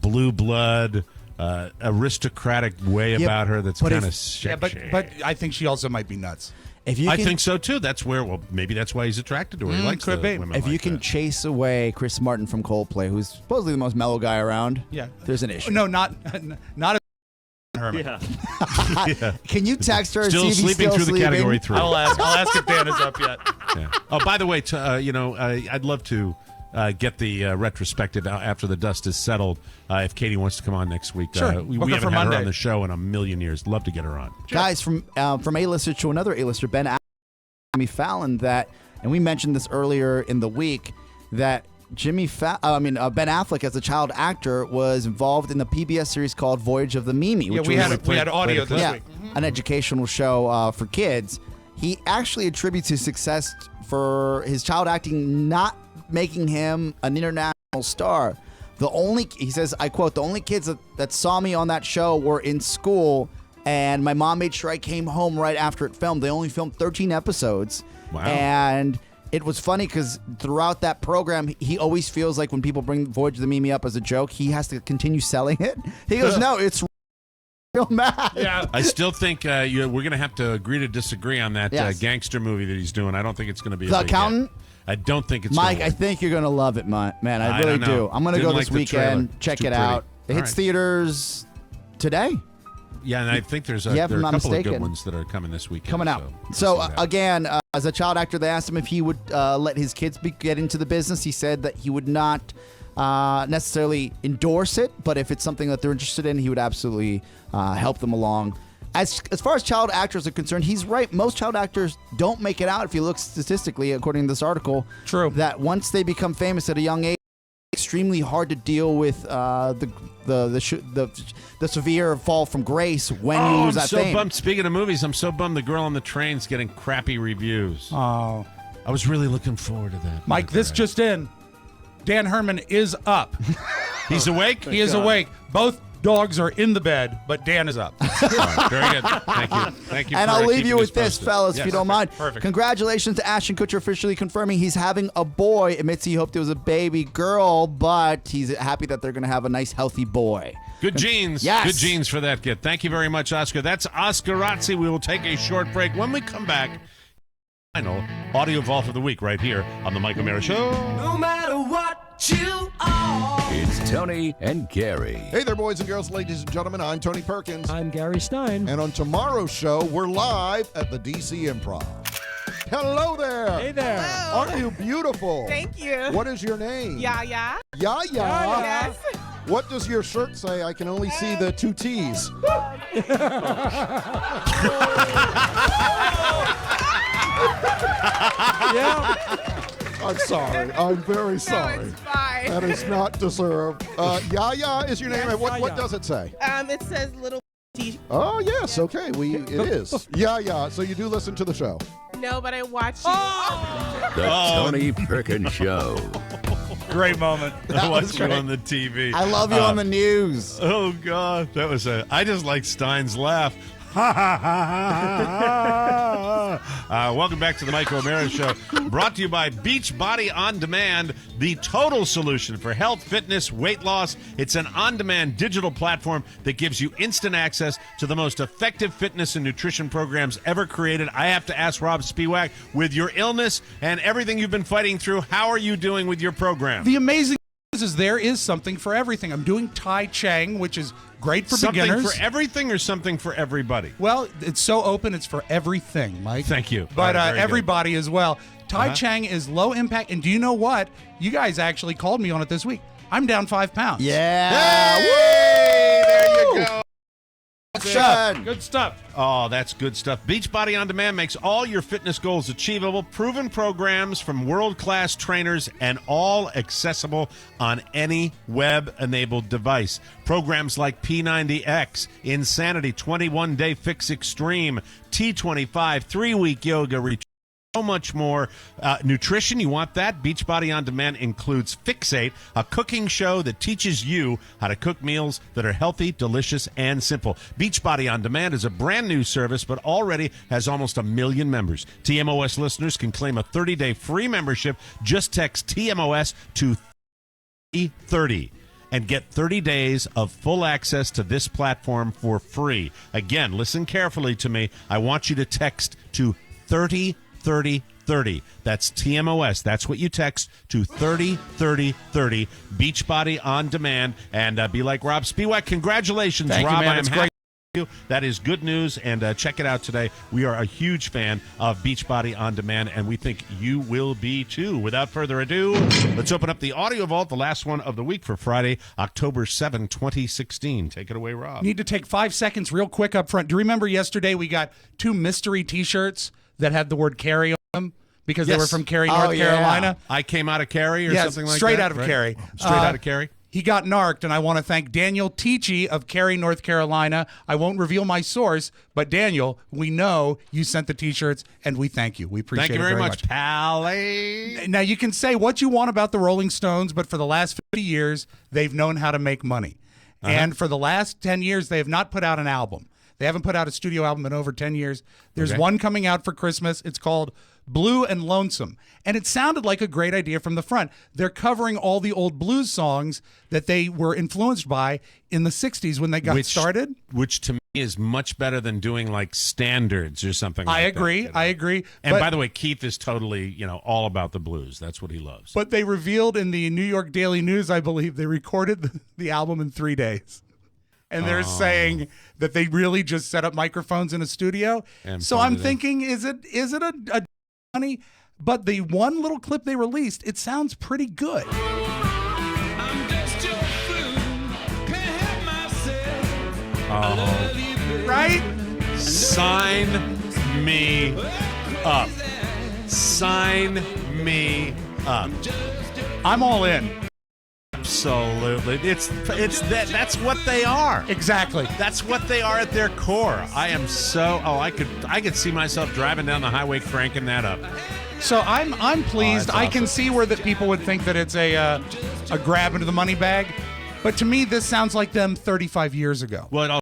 blue blood, aristocratic way about her that's but kind of if- Yeah, but I think she also might be nuts. If you I can, think so too. That's where. Well, maybe that's why he's attracted to her. He likes could the be. women if you like can that. chase away Chris Martin from Coldplay, who's supposedly the most mellow guy around, Yeah. there's an issue. No, not a Herman. Yeah. Can you text her and Still see if he's sleeping still through sleeping? the category 3. I'll ask if Dan is up yet. Yeah. Oh, by the way, I'd love to get the retrospective after the dust is settled. If Katie wants to come on next week, Sure. we We'll go haven't for had her Monday. on the show in a million years. Love to get her on. Guys, from A-lister to another A-lister, Ben Fallon, and we mentioned this earlier in the week, that Ben Affleck as a child actor was involved in the PBS series called Voyage of the Mimi. Yeah, which we was had audio this week. an educational show for kids. He actually attributes his success for his child acting not making him an international star. He says, I quote, the only kids that saw me on that show were in school, and my mom made sure I came home right after it filmed. They only filmed 13 episodes. Wow. And it was funny because throughout that program, he always feels like when people bring Voyage of the Mimi up as a joke, he has to continue selling it. He goes, no, it's real mad. Yeah. I still think we're going to have to agree to disagree on that Yes. gangster movie that he's doing. I don't think it's going to be The a big hit. Accountant? I don't think it's Mike, gonna I work. think you're going to love it, man. I I really don't know. do. I'm going to Didn't go like this the weekend, trailer. check Too it pretty. out. It All hits right. theaters today. Yeah, and I think there's Yeah, if there are I'm a not couple of good mistaken. ones that are coming this weekend. Coming out. we'll So, see that. again, as a child actor, they asked him if he would let his kids get into the business. He said that he would not necessarily endorse it, but if it's something that they're interested in, he would absolutely help them along. As far as child actors are concerned, he's right. Most child actors don't make it out if you look statistically, according to this article. True. That once they become famous at a young age, it's extremely hard to deal with the severe fall from grace when you lose I'm that so fame. bummed. Speaking of movies, I'm so bummed the girl on the train's getting crappy reviews. Oh, I was really looking forward to that. Mike, this just in. Dan Herman is up. He's awake? He is awake. Both dogs are in the bed, but Dan is up. All right, very good. Thank you. Thank you. And for I'll leave keeping you us with this, posted. fellas, if Yes. you don't mind. Perfect. Congratulations to Ashton Kutcher officially confirming he's having a boy. Admits he hoped it was a baby girl, but he's happy that they're going to have a nice, healthy boy. Good genes. Yes. Good genes for that kid. Thank you very much, Oscar. That's Oscar Razzi. We will take a short break. When we come back, final audio vault of the week right here on the Mike O'Mara Show. No matter what you are. It's Tony and Gary. Hey there, boys and girls, ladies and gentlemen. I'm Tony Perkins. I'm Gary Stein. And on tomorrow's show, we're live at the DC Improv. Hello there. Hey there. Aren't you beautiful? Thank you. What is your name? Yaya. Yaya. Yes. What does your shirt say? I can only see the two T's. I'm sorry. I'm very sorry. it's fine. That is not deserved. Yaya is your name. Yes, What does it say? It says little t. Oh, yes. Okay. It is. Yeah. So you do listen to the show. No, but I watch you. The Tony Perkins Show. Great moment. I watched you on the TV. I love you on the news. Oh, God. That was I just like Stein's laugh. Welcome back to the Mike O'Mara Show, brought to you by Beachbody On Demand, the total solution for health, fitness, weight loss. It's an on-demand digital platform that gives you instant access to the most effective fitness and nutrition programs ever created. I have to ask Rob Spiewak, with your illness and everything you've been fighting through, how are you doing with your program? The amazing is there is something for everything. I'm doing Tai Chang, which is great for beginners. Something for everything or something for everybody? Well, it's so open, it's for everything, Mike. Thank you. But All right, everybody as well. Tai Chang is low impact. And do you know what? You guys actually called me on it this week. I'm down 5 pounds. Yeah. Hey, there you go. Good stuff. Oh, that's good stuff. Beachbody On Demand makes all your fitness goals achievable. Proven programs from world-class trainers and all accessible on any web-enabled device. Programs like P90X, Insanity, 21-Day Fix Extreme, T25, 3-week yoga retreat. So much more. Nutrition, you want that? Beachbody On Demand includes Fixate, a cooking show that teaches you how to cook meals that are healthy, delicious, and simple. Beachbody On Demand is a brand new service, but already has almost 1 million members. TMOS listeners can claim a 30-day free membership. Just text TMOS to 30 and get 30 days of full access to this platform for free. Again, listen carefully to me. I want you to text to 30. That's TMOS. That's what you text to 30. Beachbody On Demand. And be like Rob Spiewak. Congratulations, Thank Rob. you, man. I am It's happy great. for you. That is good news. And check it out today. We are a huge fan of Beachbody On Demand, and we think you will be too. Without further ado, let's open up the audio vault, the last one of the week for Friday, October 7, 2016. Take it away, Rob. Need to take 5 seconds real quick up front. Do you remember yesterday we got 2 mystery T-shirts that had the word Cary on them because they were from Cary, North Carolina? I came out of Cary or something like that? straight out of right? Cary. Straight out of Cary? He got narked, and I want to thank Daniel Tichy of Cary, North Carolina. I won't reveal my source, but Daniel, we know you sent the T-shirts, and we thank you. We appreciate Thank you it very much, Pally. Now, you can say what you want about the Rolling Stones, but for the last 50 years, they've known how to make money. And for the last 10 years, they have not put out an album. They haven't put out a studio album in over 10 years. There's one coming out for Christmas. It's called Blue and Lonesome. And it sounded like a great idea from the front. They're covering all the old blues songs that they were influenced by in the 60s when they got started. Which to me is much better than doing like standards or something like I agree. that. I agree. And by the way, Keith is totally, all about the blues. That's what he loves. But they revealed in the New York Daily News, I believe, they recorded the album in 3 days. And they're saying that they really just set up microphones in a studio. So I'm thinking, is it a funny? But the one little clip they released, it sounds pretty good. Right? Sign me up. Sign me up. I'm all in. Absolutely. That's what they are. Exactly. That's what they are at their core. I am so I could see myself driving down the highway cranking that up. So I'm pleased. That's I can awesome. see where that people would think that it's a grab into the money bag. But to me, this sounds like them 35 years ago. Well, it all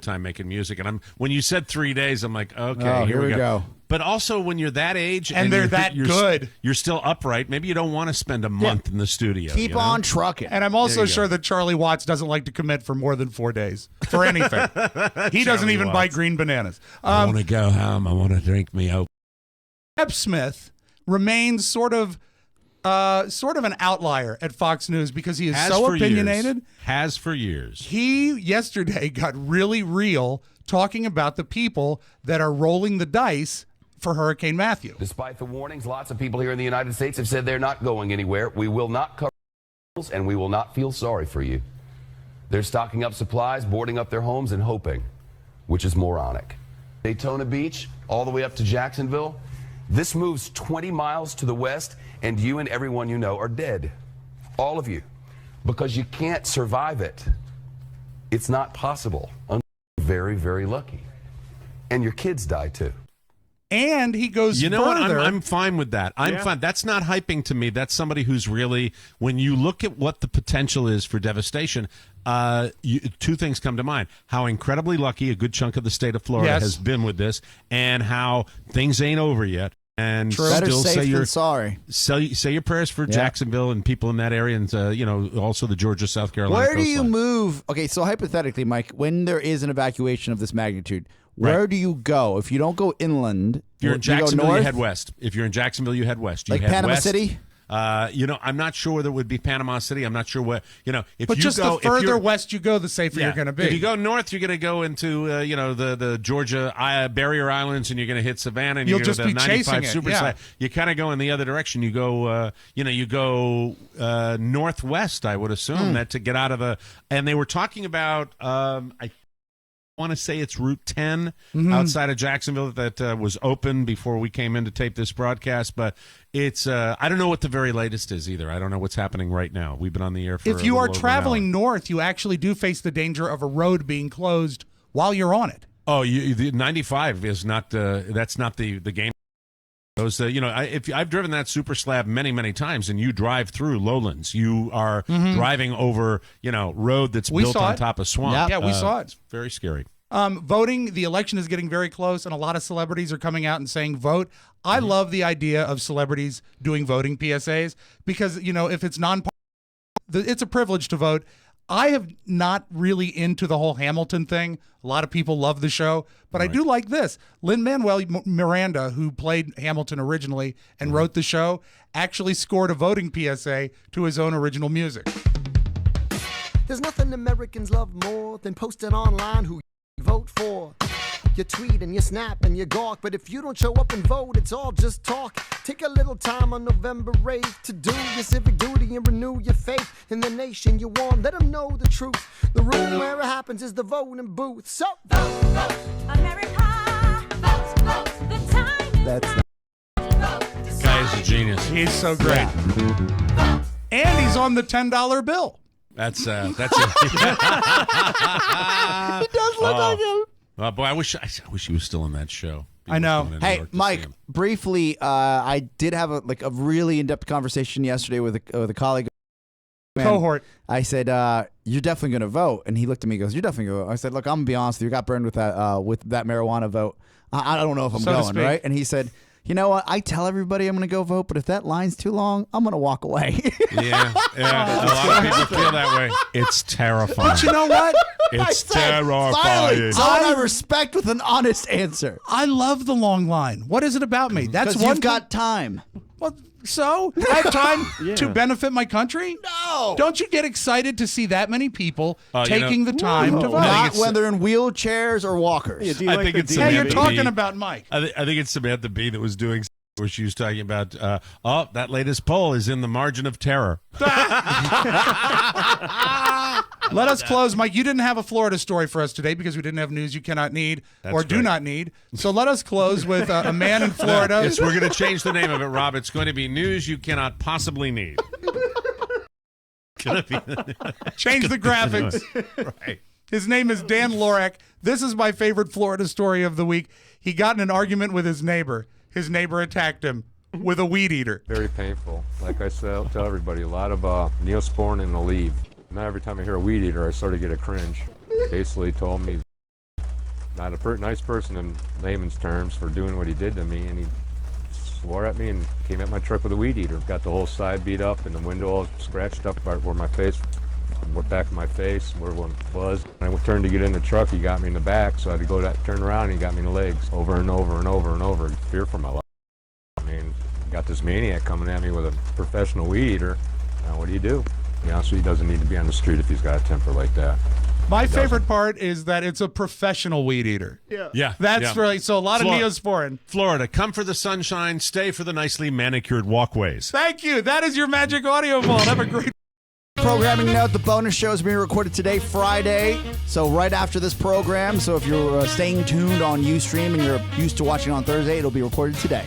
time making music, and when you said 3 days, I'm like, okay, Oh, here we go. But also, when you're that age And they're that good. you're still upright. Maybe you don't want to spend a month in the studio. Keep on trucking. And I'm also sure that Charlie Watts doesn't like to commit for more than 4 days for anything. He doesn't Charlie even Watts. buy green bananas. I want to go home. I want to drink me oat. Ebb Smith remains sort of an outlier at Fox News because he is Has so for opinionated. years. Has for years. He yesterday got really real talking about the people that are rolling the dice for Hurricane Matthew. Despite the warnings, lots of people here in the United States have said they're not going anywhere. We will not cover and we will not feel sorry for you. They're stocking up supplies, boarding up their homes, and hoping, which is moronic. Daytona Beach, all the way up to Jacksonville. This moves 20 miles to the west, and you and everyone you know are dead. All of you. Because you can't survive it. It's not possible. Very, very lucky. And your kids die too. And he goes You know further. what? I'm fine with that. I'm fine. That's not hyping to me. That's somebody who's really, when you look at what the potential is for devastation, two things come to mind. How incredibly lucky a good chunk of the state of Florida has been with this, and how things ain't over yet. And Better still safe say your than sorry. Say your prayers for Jacksonville and people in that area, and also the Georgia, South Carolina. Where do you coastline. move? Okay, so hypothetically, Mike, when there is an evacuation of this magnitude, where do you go? If you don't go inland, If you're in do you go Jacksonville, you north? head west. If you're in Jacksonville, you head west. You Like head Panama west. City? I'm not sure whether it would be Panama City. I'm not sure what, if but you just go, the if further you're- west you go, the safer you're going to be. If you go north, you're going to go into, the Georgia Barrier Islands, and you're going to hit Savannah, and You'll you're just going to be the 95 chasing it, super yeah. slide. You kind of go in the other direction. You go, northwest, I would assume, that to get out of the, and they were talking about, I want to say it's Route 10 outside of Jacksonville that was open before we came in to tape this broadcast, but it's I don't know what the very latest is either. I don't know what's happening right now. We've been on the air for If you are traveling north, you actually do face the danger of a road being closed while you're on it. Oh, the 95 is not that's not the game. Those I've driven that super slab many times, and you drive through lowlands. You are driving over road that's built saw on it. top of swamp. Yeah, we saw it. It's very scary. Voting, the election is getting very close, and a lot of celebrities are coming out and saying vote. I love the idea of celebrities doing voting PSAs because, if it's it's a privilege to vote. I have not really into the whole Hamilton thing. A lot of people love the show, but I do like this. Lin-Manuel Miranda, who played Hamilton originally and wrote the show, actually scored a voting PSA to his own original music. There's nothing Americans love more than posting online who you vote for. You tweet and you snap and you gawk, but if you don't show up and vote, it's all just talk. Take a little time on November 8th to do your civic duty and renew your faith in the nation you want. Let them know the truth. The room where it happens is the voting booth. So vote, vote, America. Vote, vote. The time is That's This guy is a genius. He's so great. And he's on the $10 bill. That's it. He does look like him. Boy, I wish he was still in that show. I know. Hey, Mike, briefly, I did have a really in-depth conversation yesterday with a colleague. Cohort. I said, "You're definitely going to vote," and he looked at me and goes, "You're definitely going to vote." I said, "Look, I'm gonna be honest with you. You got burned with that marijuana vote. I don't know if I'm So to going speak. right." And he said, "You know what? I tell everybody I'm going to go vote, but if that line's too long, I'm going to walk away." Yeah. A lot of people feel that way. It's terrifying. But you know what? It's terrifying. Someone I respect with an honest answer. I love the long line. What is it about me? That's Because one you've got time. Well, so I have time to benefit my country? No. Don't you get excited to see that many people you taking the time to vote? Not when they're in wheelchairs or walkers. I think it's Hey, you're Samantha talking Bee. about Mike. I think it's Samantha Bee that was doing where she was talking about, that latest poll is in the margin of terror. Let us close. Mike, you didn't have a Florida story for us today because we didn't have news you cannot need or do right. not need. So let us close with a man in Florida. Yes, we're going to change the name of it, Rob. It's going to be News You Cannot Possibly Need. Change the graphics. Right. His name is Dan Lorak. This is my favorite Florida story of the week. He got in an argument with his neighbor. His neighbor attacked him with a weed eater. Very painful. Like I tell everybody, a lot of Neosporin and Aleve. Now every time I hear a weed eater, I sort of get a cringe. Basically told me not a nice person in layman's terms for doing what he did to me, and he swore at me and came at my truck with a weed eater. Got the whole side beat up and the window all scratched up right where my face, back of my face, where one was. When I turned to get in the truck, he got me in the back, so I had to turn around, and he got me in the legs over and over and over and over. Fear for my life. I mean, got this maniac coming at me with a professional weed eater. Now, what do? To be honest with you, he doesn't need to be on the street if he's got a temper like that. My favorite part is that it's a professional weed eater. Yeah. That's really, so a lot of Neosporin. Florida, come for the sunshine, stay for the nicely manicured walkways. Thank you. That is your magic audio vault. Have a great programming note, the bonus show is being recorded today, Friday, so right after this program. So if you're staying tuned on Ustream and you're used to watching on Thursday, it'll be recorded today.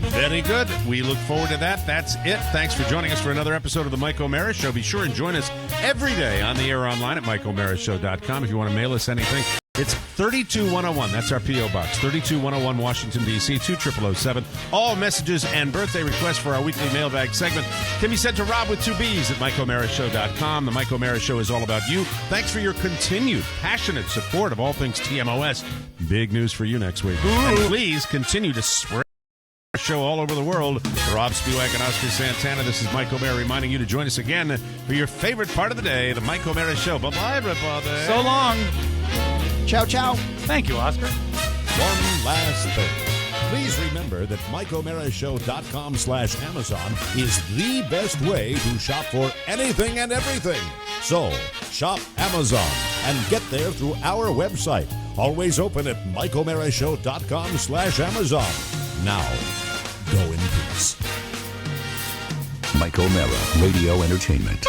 Very good. We look forward to that. That's it. Thanks for joining us for another episode of the Mike O'Mara Show. Be sure and join us every day on the air online at MikeO'MaraShow.com. If you want to mail us anything, it's 32101. That's our P.O. Box. 32101, Washington, D.C., 20007. All messages and birthday requests for our weekly mailbag segment can be sent to Rob with 2 B's at MikeO'MaraShow.com. The Mike O'Mara Show is all about you. Thanks for your continued, passionate support of all things TMOS. Big news for you next week. And please continue to spread show all over the world. For Rob Spiewak and Oscar Santana, this is Mike O'Mara reminding you to join us again for your favorite part of the day, the Mike O'Mara Show. Bye-bye, everybody. So long. Ciao, ciao. Thank you, Oscar. One last thing. Please remember that MikeO'MaraShow.com/Amazon is the best way to shop for anything and everything. So, shop Amazon and get there through our website. Always open at MikeO'MaraShow.com/Amazon. Now, go in peace. Mike O'Mara, Radio Entertainment.